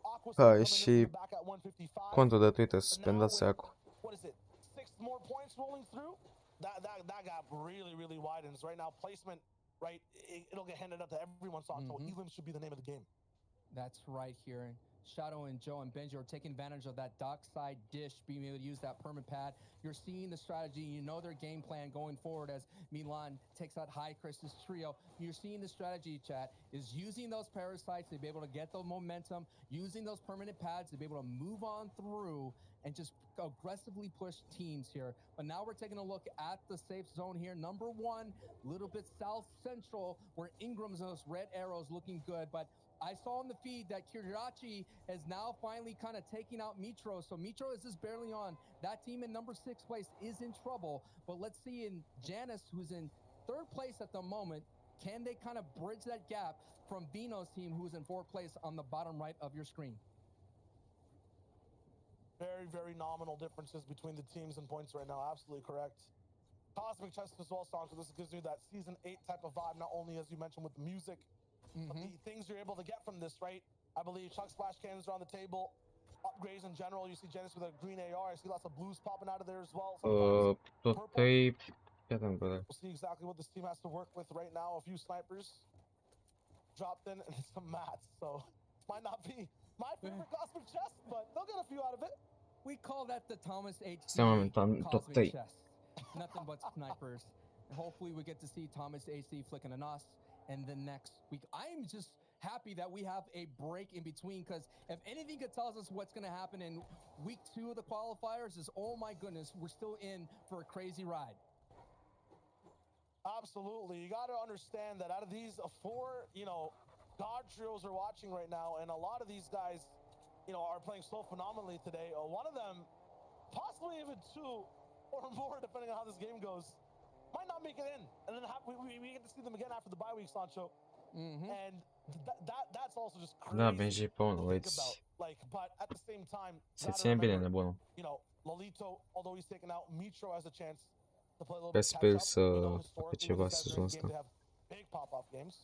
Aqua și back at 155. contul de Twitter suspendat acum. What is it? 6 more points rolling through? That gap really widens. Right now, placement, right, it'll get handed out to everyone. So Elim should be the name of the game. That's right here. Shadow and Joe and Benji are taking advantage of that dockside dish, being able to use that permit pad. You're seeing the strategy. You know their game plan going forward as Milan takes out High Chris's trio. You're seeing the strategy, chat, is using those parasites to be able to get the momentum, using those permanent pads to be able to move on through and just aggressively push teams here. But now we're taking a look at the safe zone here. Number 1, a little bit south central, where Ingram's those red arrows looking good, but I saw in the feed that Kirachi is now finally kind of taking out Mitro. So Mitro is just barely on. That team in number 6 place is in trouble. But let's see in Janice, who's in 3rd place at the moment, can they kind of bridge that gap from Vino's team, who's in 4th place on the bottom right of your screen? Very nominal differences between the teams and points right now. Absolutely correct. Cosmic Chess as well, Sancho. This gives me that Season 8 type of vibe, not only as you mentioned with the music, but the things you're able to get from this, right? I believe Chuck Splash cannons are on the table. Upgrades in general. You see Janice with a green AR. I see lots of blues popping out of there as well. We'll see exactly what this team has to work with right now. A few snipers dropped in and some mats. So might not be my favorite Cosmic Chess, but they'll get a few out of it. We call that the Thomas H. Cosmic Chess. Nothing but snipers. And hopefully we get to see Thomas AC flicking an us. And the next week, I'm just happy that we have a break in between, because if anything could tell us what's going to happen in week 2 of the qualifiers is, oh my goodness, we're still in for a crazy ride. Absolutely. You got to understand that out of these 4, god trios are watching right now, and a lot of these guys, are playing so phenomenally today. One of them, possibly even 2, or more, depending on how this game goes, might not make it in. And then we get to see them again after the bye week, Sancho. And that's also just Da, crazy merge pe to unul, think uite. about. Like, but at the same time, Se gotta ține bine remember, nebunul. you know, Lolito, although he's taken out, Mitro has a chance to play a little Pe bit catch sper up. să We know facă historically ceva when these guys are in sezonul the game, ăsta. they have big pop-off games.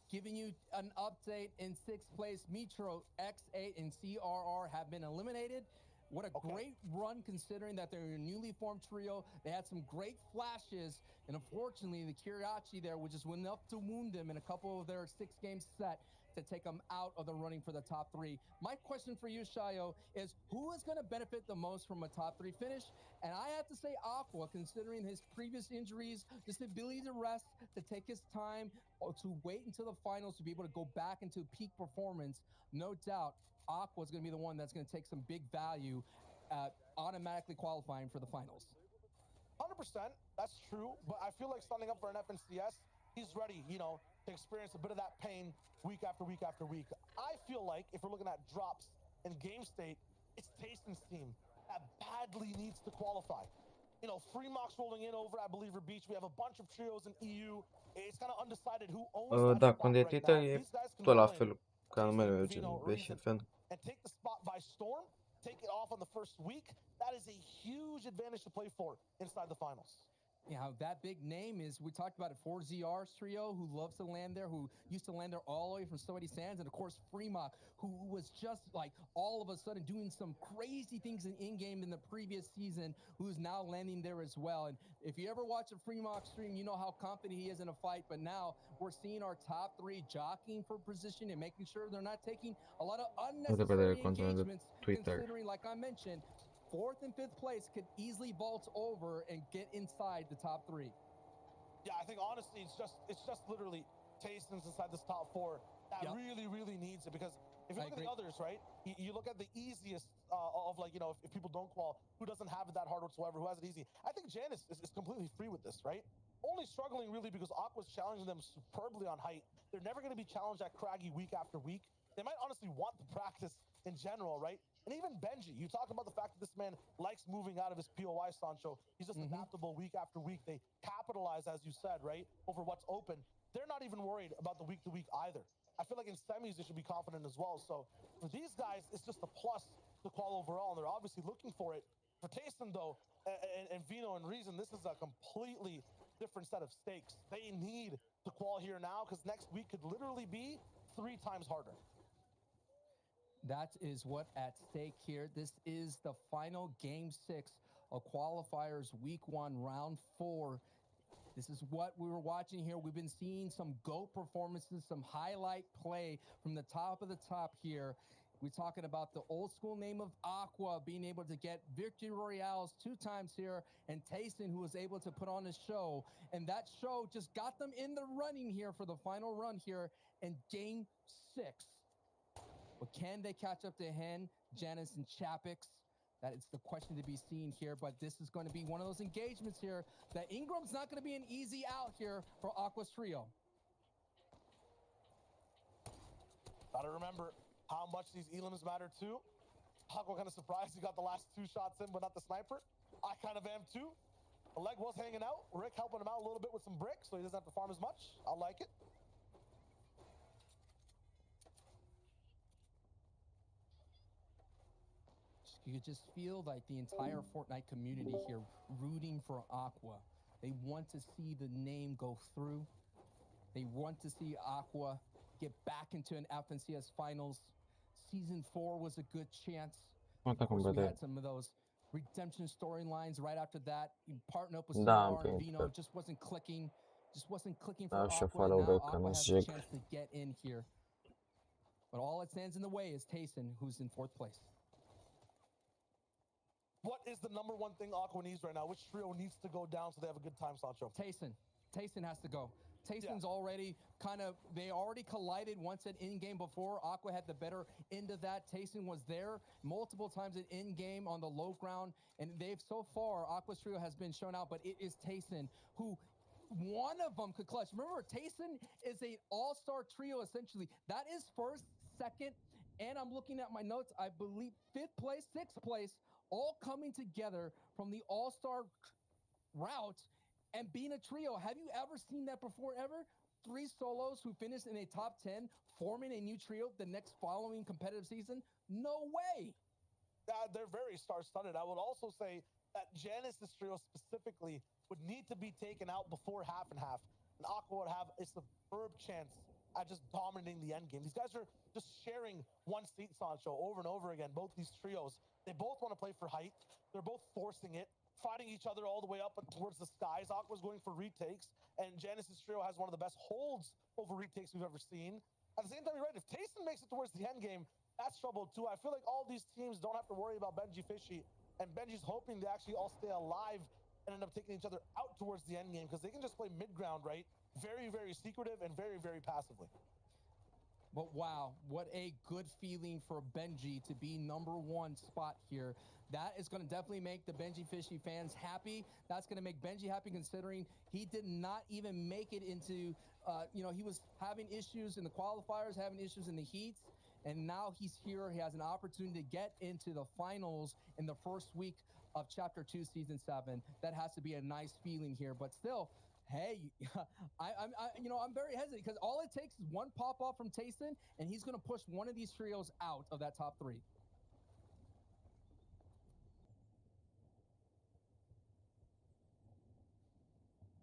Giving you an update in 6th place, Mitro, X8, and CRR have been eliminated. What a great run considering that they're a newly formed trio. They had some great flashes, and unfortunately, the Kiriachi there was just enough to wound them in a couple of their 6-game set to take them out of the running for the top 3. My question for you, Shayo, is who is going to benefit the most from a top 3 finish? And I have to say Aqua, considering his previous injuries, this ability to rest, to take his time, or to wait until the finals to be able to go back into peak performance. No doubt, Aqua is going to be the one that's going to take some big value at automatically qualifying for the finals. 100%, that's true, but I feel like signing up for an FNCS, he's ready, you know, to experience a bit of that pain week after week after week. I feel like if we're looking at drops and game state, it's Tayson's team that badly needs to qualify. You know, Freemox rolling in over, I believe, Beach. We have a bunch of trios in EU. It's kind of undecided who owns that Da, spot când e right Twitter now. e These guys can tot la roll in, fel ca numele Tayson, gen Vino, Reason, Vehyfn. and take the spot by storm, take it off on the first week. That is a huge advantage to play for inside the finals. Yeah, that big name is, we talked about it, 4ZR's trio, who loves to land there, who used to land there all the way from Sweaty Sands, and of course Freemock, who was just like all of a sudden doing some crazy things in-game in the previous season, who's now landing there as well. And if you ever watch a Freemock stream, you know how confident he is in a fight, but now we're seeing our top 3 jockeying for position and making sure they're not taking a lot of unnecessary engagements, considering, like I mentioned, 4th and 5th place could easily vault over and get inside the top 3. Yeah, I think honestly, it's just literally Tayson's inside this top 4 that really needs it, because if you look at the others, right, you look at the easiest of, like, you know, if people don't qual, who doesn't have it that hard whatsoever, who has it easy. I think Janice is completely free with this, right? Only struggling really because Aqua's challenging them superbly on height. They're never going to be challenged at Craggy week after week. They might honestly want the practice in general, right? And even Benji, you talk about the fact that this man likes moving out of his POI, Sancho. He's just adaptable week after week. They capitalize, as you said, right, over what's open. They're not even worried about the week-to-week either. I feel like in semis, they should be confident as well. So for these guys, it's just a plus to qual overall, and they're obviously looking for it. For Tayson, though, and Vino and Reason, this is a completely different set of stakes. They need to qual here now, because next week could literally be 3 times harder. That is what at stake here. This is the final game 6 of qualifiers week 1, round 4. This is what we were watching here. We've been seeing some GOAT performances, some highlight play from the top of the top here. We're talking about the old school name of Aqua being able to get victory royales 2 times here, and Tayson, who was able to put on a show. And that show just got them in the running here for the final run here in game 6. But can they catch up to Hen, Janice, and Chapix? That is the question to be seen here, but this is going to be one of those engagements here that Ingram's not going to be an easy out here for Aqua's trio. Gotta remember how much these elims matter too. Aqua kind of surprised he got the last 2 shots in, but not the sniper. I kind of am too. The leg was hanging out. Rick helping him out a little bit with some bricks, so he doesn't have to farm as much. I like it. You could just feel like the entire Fortnite community here rooting for Aqua. They want to see the name go through. They want to see Aqua get back into an FNCS finals. Season 4 was a good chance. Of course, we had some of those redemption storylines right after that. You partner up with CR and Vino, just wasn't clicking. Just wasn't clicking for Aqua. Now Aqua has a chance to get in here. But all that stands in the way is Tayson, who's in 4th place. What is the number 1 thing Aqua needs right now? Which trio needs to go down so they have a good time, Sancho? Tayson. Tayson has to go. Tayson's already they already collided once at in-game before. Aqua had the better end of that. Tayson was there multiple times at in-game on the low ground, and they've so far, Aqua's trio has been shown out, but it is Tayson who one of them could clutch. Remember, Tayson is an all-star trio, essentially. That is 1st, 2nd, and I'm looking at my notes, I believe 5th place, 6th place all coming together from the all-star route and being a trio. Have you ever seen that before ever? 3 solos who finished in a top 10 forming a new trio the next following competitive season? No way. They're very star-studded. I would also say that Janice's trio specifically would need to be taken out before half and half. And Aqua would have a superb chance at just dominating the end game. These guys are just sharing one seat, Sancho, over and over again. Both these trios, they both want to play for height. They're both forcing it, fighting each other all the way up and towards the skies. Aqua's going for retakes, and Janice's trio has one of the best holds over retakes we've ever seen. At the same time, you're right. If Tayson makes it towards the end game, that's trouble too. I feel like all these teams don't have to worry about Benji Fishy, and Benji's hoping they actually all stay alive and end up taking each other out towards the end game because they can just play mid-ground, right? Very, very secretive and very, very passively. But wow, what a good feeling for Benji to be #1 spot here. That is going to definitely make the Benji Fishy fans happy. That's going to make Benji happy considering he did not even make it into, he was having issues in the qualifiers, having issues in the heats, and now he's here. He has an opportunity to get into the finals in the first week of Chapter 2, Season 7. That has to be a nice feeling here, but still, hey, I'm very hesitant because all it takes is one pop off from Tayson, and he's going to push one of these trios out of that top 3.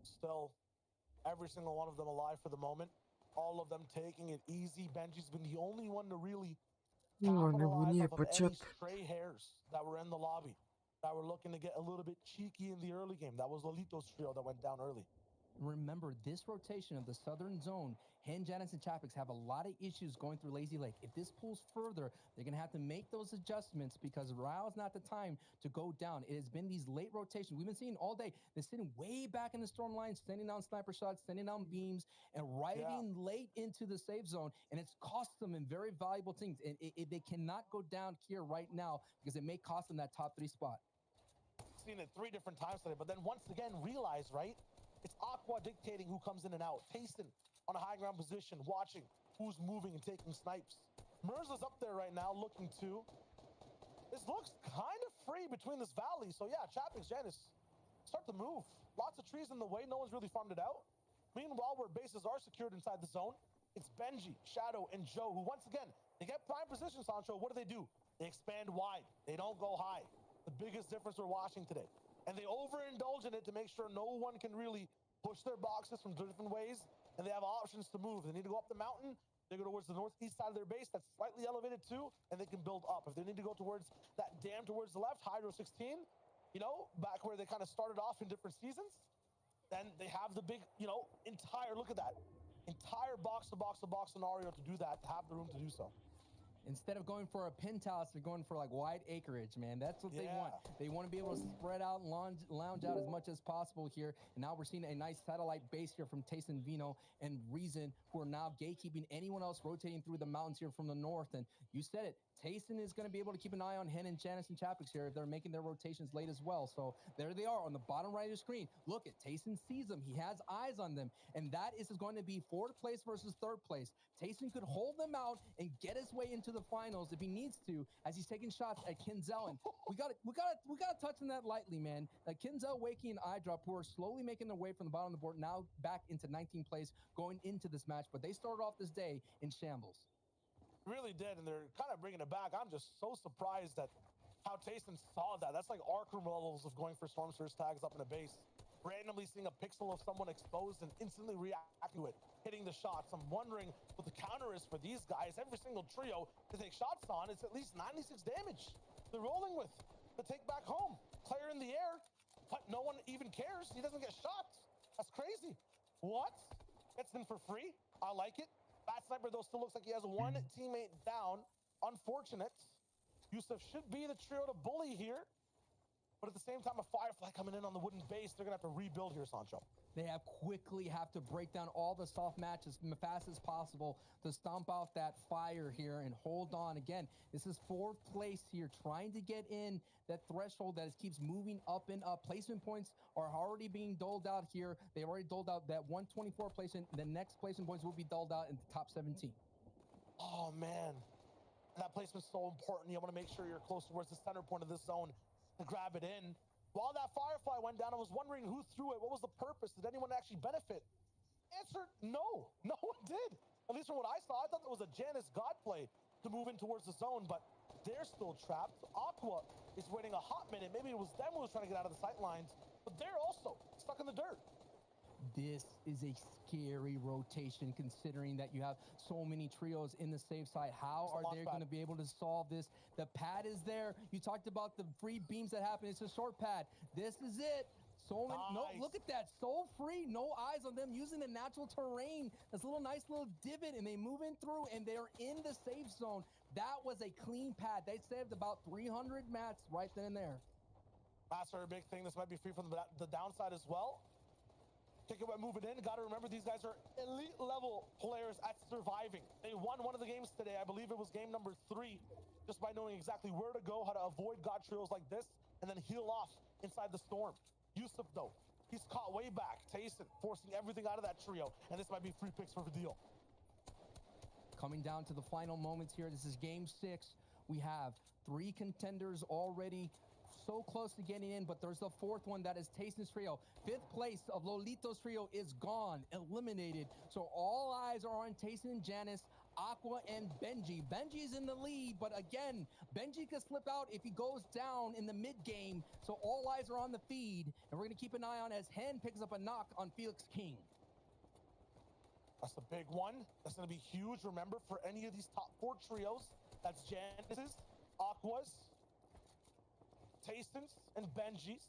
Still, every single one of them alive for the moment. All of them taking it easy. Benji's been the only one to really capitalize off of any stray hairs that were in the lobby, that were looking to get a little bit cheeky in the early game. That was Lolito's trio that went down early. Remember, this rotation of the southern zone, Hen, Janice, and Chapix have a lot of issues going through Lazy Lake. If this pulls further, they're going to have to make those adjustments because now is not the time to go down. It has been these late rotations. We've been seeing all day. They're sitting way back in the storm line, sending down sniper shots, sending down beams, and riding late into the safe zone. And it's cost them in very valuable things. And they cannot go down here right now because it may cost them that top 3 spot. Seen it 3 different times today, but then once again realize, right? It's Aqua dictating who comes in and out. Tayson on a high ground position, watching who's moving and taking snipes. Mirza's up there right now looking too. This looks kind of free between this valley. So yeah, Chapix, Janice, start to move. Lots of trees in the way. No one's really farmed it out. Meanwhile, where bases are secured inside the zone, it's Benji, Shadow, and Joe, who once again, they get prime position, Sancho. What do? They expand wide. They don't go high. The biggest difference we're watching today. And they overindulge in it to make sure no one can really push their boxes from different ways, and they have options to move. They need to go up the mountain, they go towards the northeast side of their base that's slightly elevated too, and they can build up. If they need to go towards that dam towards the left, Hydro 16, back where they kind of started off in different seasons, then they have the big, entire, look at that, entire box-to-box scenario to do that, to have the room to do so. Instead of going for a penthouse, they're going for like wide acreage, man. That's what they want. They want to be able to spread out and lounge out as much as possible here. And now we're seeing a nice satellite base here from Tayson, Vino, and Reason, who are now gatekeeping anyone else rotating through the mountains here from the north. And you said it, Tayson is going to be able to keep an eye on Hen and Janice and Chapix here if they're making their rotations late as well. So there they are on the bottom right of the screen. Look at Tayson sees them. He has eyes on them. And that is going to be 4th place versus 3rd place. Tayson could hold them out and get his way into the finals if he needs to, as he's taking shots at Kinzel. And we got to touch on that lightly, man. Kinzel, Wakey, and Eyedrop, who are slowly making their way from the bottom of the board, now back into 19th place going into this match. But they started off this day in shambles. Really did, and they're kind of bringing it back. I'm just so surprised at how Tayson saw that. That's like Arkham levels of going for Storm Surge tags up in a base. Randomly seeing a pixel of someone exposed and instantly reacting to it, hitting the shots. I'm wondering what the counter is for these guys. Every single trio to take shots on, it's at least 96 damage they're rolling with to take back home. Player in the air, but no one even cares. He doesn't get shots. That's crazy. What? Gets in for free. I like it. Bad Sniper, though, still looks like he has one teammate down. Unfortunate. Yusuf should be the trio to bully here. But at the same time, a Firefly coming in on the wooden base, they're going to have to rebuild here, Sancho. They quickly have to break down all the soft matches as fast as possible to stomp out that fire here and hold on. Again, this is 4th place here, trying to get in that threshold that keeps moving up and up. Placement points are already being doled out here. They've already doled out that 124 placement. The next placement points will be doled out in the top 17. Oh, man. That placement's so important. You want to make sure you're close towards the center point of this zone. to grab it in. While that Firefly went down, I was wondering who threw it. What was the purpose? Did anyone actually benefit? Answer, no. No one did. At least from what I saw, I thought it was a Janus God play to move in towards the zone, but they're still trapped. Aqua is waiting a hot minute. Maybe it was them who was trying to get out of the sight lines, but they're also stuck in the dirt. This is a scary rotation considering that you have so many trios in the safe side. How are they going to be able to solve this? The pad is there. You talked about the free beams that happen. It's a short pad. This is it. So many, no, look at that. So free. No eyes on them using the natural terrain. This little nice little divot, and they move in through, and they're in the safe zone. That was a clean pad. They saved about 300 mats right then and there. That's our big thing. This might be free from the downside as well. Take it by moving in. Got to remember these guys are elite level players at surviving. They won one of the games today. I believe it was game number 3, just by knowing exactly where to go, how to avoid god trios like this, and then heal off inside the storm. Yusuf, though, he's caught way back. Tayson forcing everything out of that trio, and this might be free picks for Deal. Coming down to the final moments here. This is game 6. We have 3 contenders already so close to getting in, but there's the 4th one that is Tayson's trio. 5th place of Lolito's trio is gone, eliminated. So all eyes are on Tayson and Janus, Aqua and Benji. Benji's in the lead, but again, Benji could slip out if he goes down in the mid game. So all eyes are on the feed, and we're going to keep an eye on as Hen picks up a knock on Felix King. That's a big one. That's going to be huge. Remember, for any of these top 4 trios, that's Janus's, Aqua's, Tayson's, and Benji's.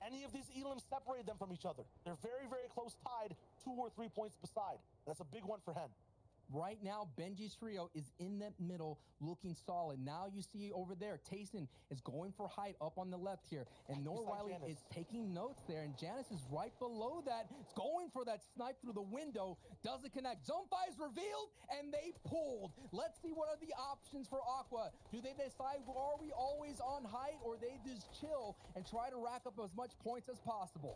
Any of these elims separate them from each other. They're very, very close tied, 2 or 3 points beside. That's a big one for Hen. Right now, Benji's trio is in the middle looking solid. Now you see over there, Tayson is going for height up on the left here. And Nor Riley is taking notes there. And Janus is right below that. It's going for that snipe through the window. Doesn't connect. Zone 5 is revealed, and they pulled. Let's see what are the options for Aqua. Do they decide, are we always on height, or they just chill and try to rack up as much points as possible?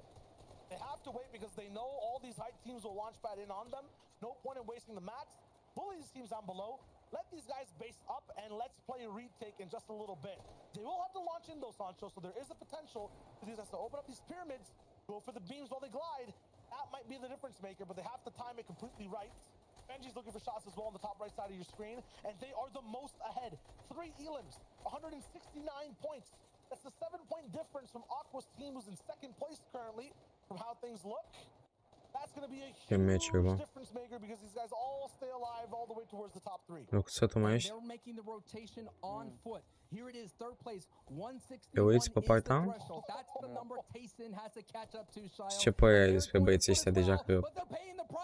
They have to wait because they know all these height teams will launch pad in on them. No point in wasting the mats. Bully these teams down below. Let these guys base up, and let's play a retake in just a little bit. They will have to launch in those, Sancho, so there is a potential for these guys to open up these pyramids, go for the beams while they glide. That might be the difference maker, but they have to time it completely right. Benji's looking for shots as well on the top right side of your screen, and they are the most ahead. 3 elims, 169 points. That's a 7-point difference from Aqua's team, who's in 2nd place currently, from how things look. That's going to be a huge difference maker because these guys all stay alive all the way towards the top 3. They're making the rotation on foot. Here it is, 3rd place, 161 is the threshold. That's the number Tayson has to catch up to, Shio. Ce părere ai despre băieții ăștia deja că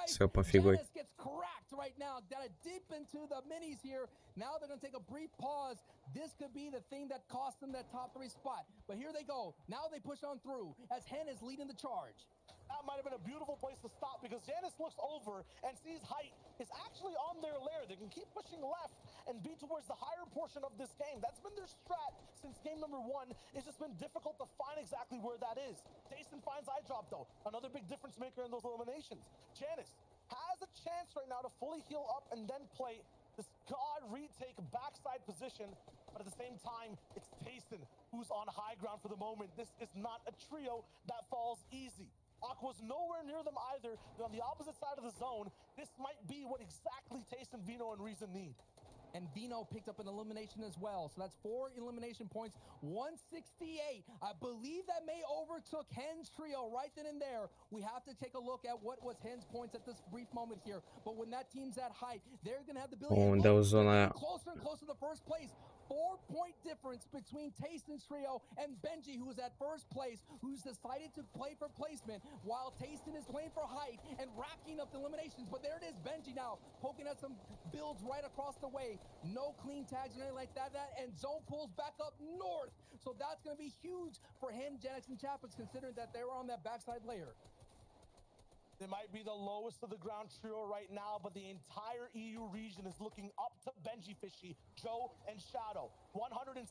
se configuri? Janus gets cracked right now. Got to dip into the minis here. Now they're going to take a brief pause. This could be the thing that cost them that top 3 spot. But here they go. Now they push on through as Hen is leading the charge. That might have been a beautiful place to stop because Janus looks over and sees height is actually on their lair. They can keep pushing left and be towards the higher portion of this game. That's been their strat since game number 1. It's just been difficult to find exactly where that is. Tayson finds eye drop though. Another big difference maker in those eliminations. Janus has a chance right now to fully heal up and then play this god retake backside position. But at the same time, it's Tayson who's on high ground for the moment. This is not a trio that falls easy. Aqua's nowhere near them either. They're on the opposite side of the zone. This might be what exactly Tayson, Vino, and Reason need. And Vino picked up an elimination as well. So that's 4 elimination points, 168. I believe that may overtook Hen's trio right then and there. We have to take a look at what was Hen's points at this brief moment here. But when that team's at height, they're going to have the ability to closer and closer to the first place. 4-point difference between Tayson's trio and Benji, who is at 1st place, who's decided to play for placement, while Tayson is playing for height and racking up the eliminations. But there it is, Benji now poking at some builds right across the way. No clean tags or anything like that. And zone pulls back up north. So that's going to be huge for Hen, Janix, and Chapix, considering that they were on that backside layer. They might be the lowest of the ground trio right now, but the entire EU region is looking up to Benji Fishy, Joe, and Shadow. 173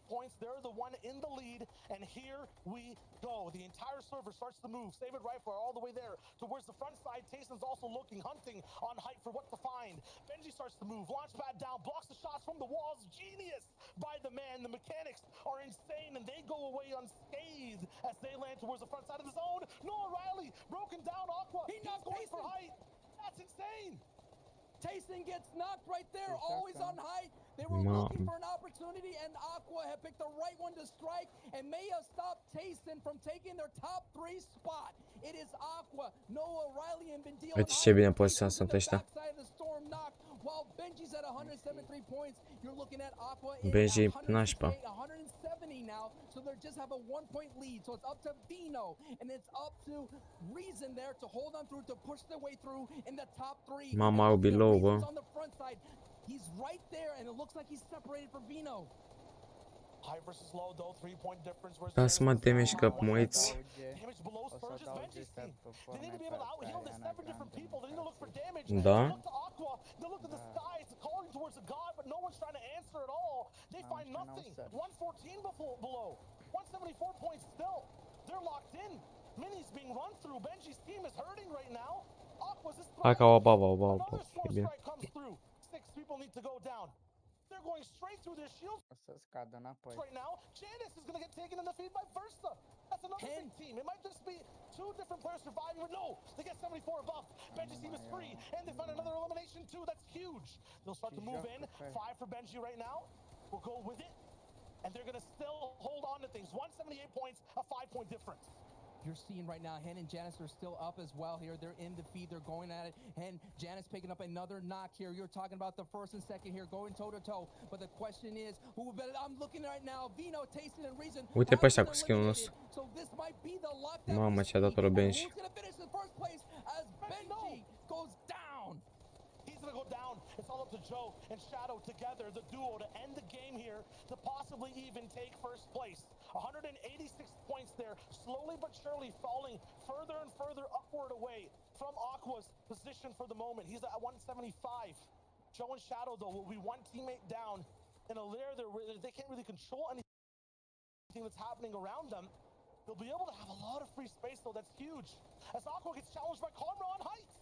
points. They're the one in the lead, and here we go. The entire server starts to move. Save it right for all the way there towards the front side. Tayson's also looking, hunting on height for what to find. Benji starts to move. Launch pad down, blocks the shots from the walls. Genius by the man. The mechanics are insane, and they go away unscathed as they land towards the front side of the zone. Noah Riley broken down. Aqua. He knocked going for Tayson. height. That's insane. Tayson gets knocked right there, Good shot, always son. on height. They were No. looking for an opportunity, and Aqua had picked the right one to strike and may have stopped Tayson from taking their top 3 spot. It is Aqua, Noah Riley, and been dealing Uite ce bine poziționat sunt ăștia. While Benji's at 173 points, you're looking at Aqua in Benji at nașpa. 170 now, so they just have a 1-point lead. So it's up to Vino, and it's up to Reason there to hold on through, to push their way through in the top 3. Mama, I'll be low, bă. On the front side, he's right there, and it looks like he's separated from Vino. High versus low, though, 3-point difference. Da să mă damage că mă uiți. Damage below Spurs is Benji's team. They need to be able to out-heal. There's 7 different people. They need to look for damage. Da. They look to Aqua. They look to the sky. It's calling towards a god, but no one's trying to answer at all. They find nothing. 114 below. 174 points still. They're locked in. Mini's being run through. Benji's team is hurting right now. Aqua's is Hai ca o babă, Another score e bine. strike comes through. 6 people need to go down. They're going straight through their shields O să scadă înapoi. right now. Janice is going to get taken in the feed by Versa. That's another big team. It might just be 2 different players surviving, but no, they get 74 above. Benji's team is free, and they find another elimination too. That's huge. They'll start to move in. 5 for Benji right now. We'll go with it, and they're going to still hold on to things. 178 points, a 5-point difference. You're seeing right now, Hen and Janice are still up as well here. They're in the feed. They're going at it. Hen, Janice picking up another knock here. You're talking about the first and second here, going toe-to-toe. But the question is, who better? I'm looking right now. Vino, Tayson, and Reason. Uite pe ăștia cu skin-ul nostru. So this might be the lockdown. Mamă, ce-a dat-o lui Benji. Who's gonna finish in first place as Benji goes down? He's going to go down. It's all up to Joe and Shadow together, the duo, to end the game here, to possibly even take first place. 186 points there, slowly but surely falling further and further upward away from Aqua's position for the moment. He's at 175. Joe and Shadow, though, will be one teammate down in a lair there where they can't really control anything that's happening around them. They'll be able to have a lot of free space, though. That's huge. As Aqua gets challenged by Karma on heights.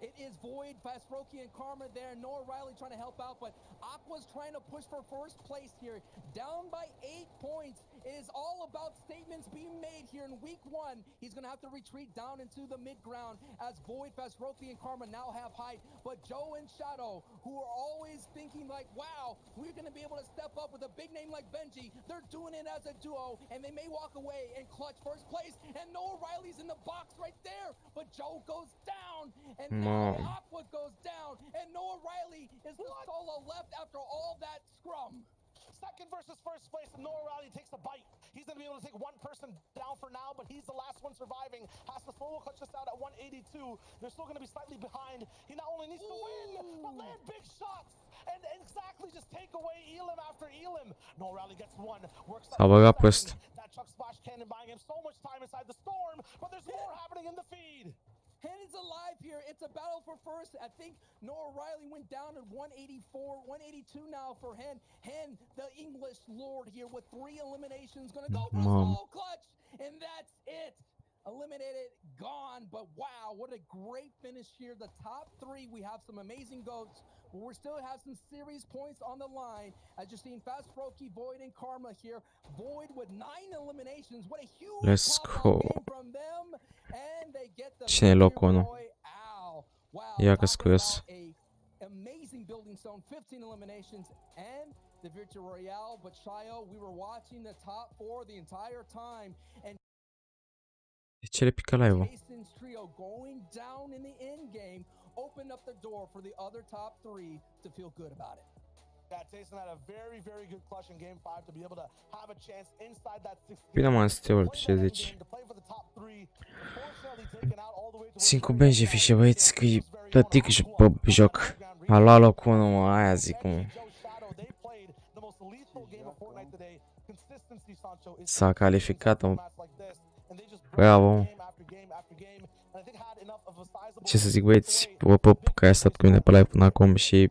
It is Void, Fastroki, and Karma there. Noah Riley trying to help out, but Aqua's trying to push for first place here. Down by 8 points. It is all about statements being made here in week 1. He's going to have to retreat down into the mid-ground as Void, Fastroki, and Karma now have height. But Joe and Shadow, who are always thinking like, wow, we're going to be able to step up with a big name like Benji. They're doing it as a duo, and they may walk away and clutch first place. And Noah Riley's in the box right there. But Joe goes down, and now Aqua goes down, and Noah Riley is the solo left after all that scrum. Second versus first place, and Noah Riley takes a bite. He's going to be able to take one person down for now, but he's the last one surviving. Has to solo clutch this out at 182. They're still going to be slightly behind. He not only needs to win, but land big shots. And exactly just take away Elim after Elim. Noah Riley gets one. Works S-a băgat pe ăsta. That Chuck Splash Cannon buying him so much time inside the storm, but there's more happening in the feed. Hen is alive here. It's a battle for first. I think Noah Riley went down at 184, 182 now for Hen. Hen, the English lord here with 3 eliminations. Gonna go for a solo clutch, and that's it. Eliminated, gone, but wow, what a great finish here. The top 3, we have some amazing goats, but we still have some series points on the line. As you're seeing Fastroki, Void, and Karma here. Void with 9 eliminations. What a huge game from them. And they get the Cine e locul ăla? Wow, Ia că scuios. amazing building stone, 15 eliminations, and the Victory Royale. But Shayo, we were watching the top 4 the entire time, and De ce le pică live-ul? Jason's trio going down in the end game opened up the door for the other top 3 to feel good about it. Yeah, Jason had a very, very good clutch in Game 5 to be able to have a chance inside that 16. Bine mă, Steul, ce zici? 5 benji fișe, băieți, că e plătic și pe joc. A luat locul 1, mă, aia zic, mă. S-a calificat, mă. Bravo. Ce să zic, băieți, vă pup că ai stat cu mine pe live până acum și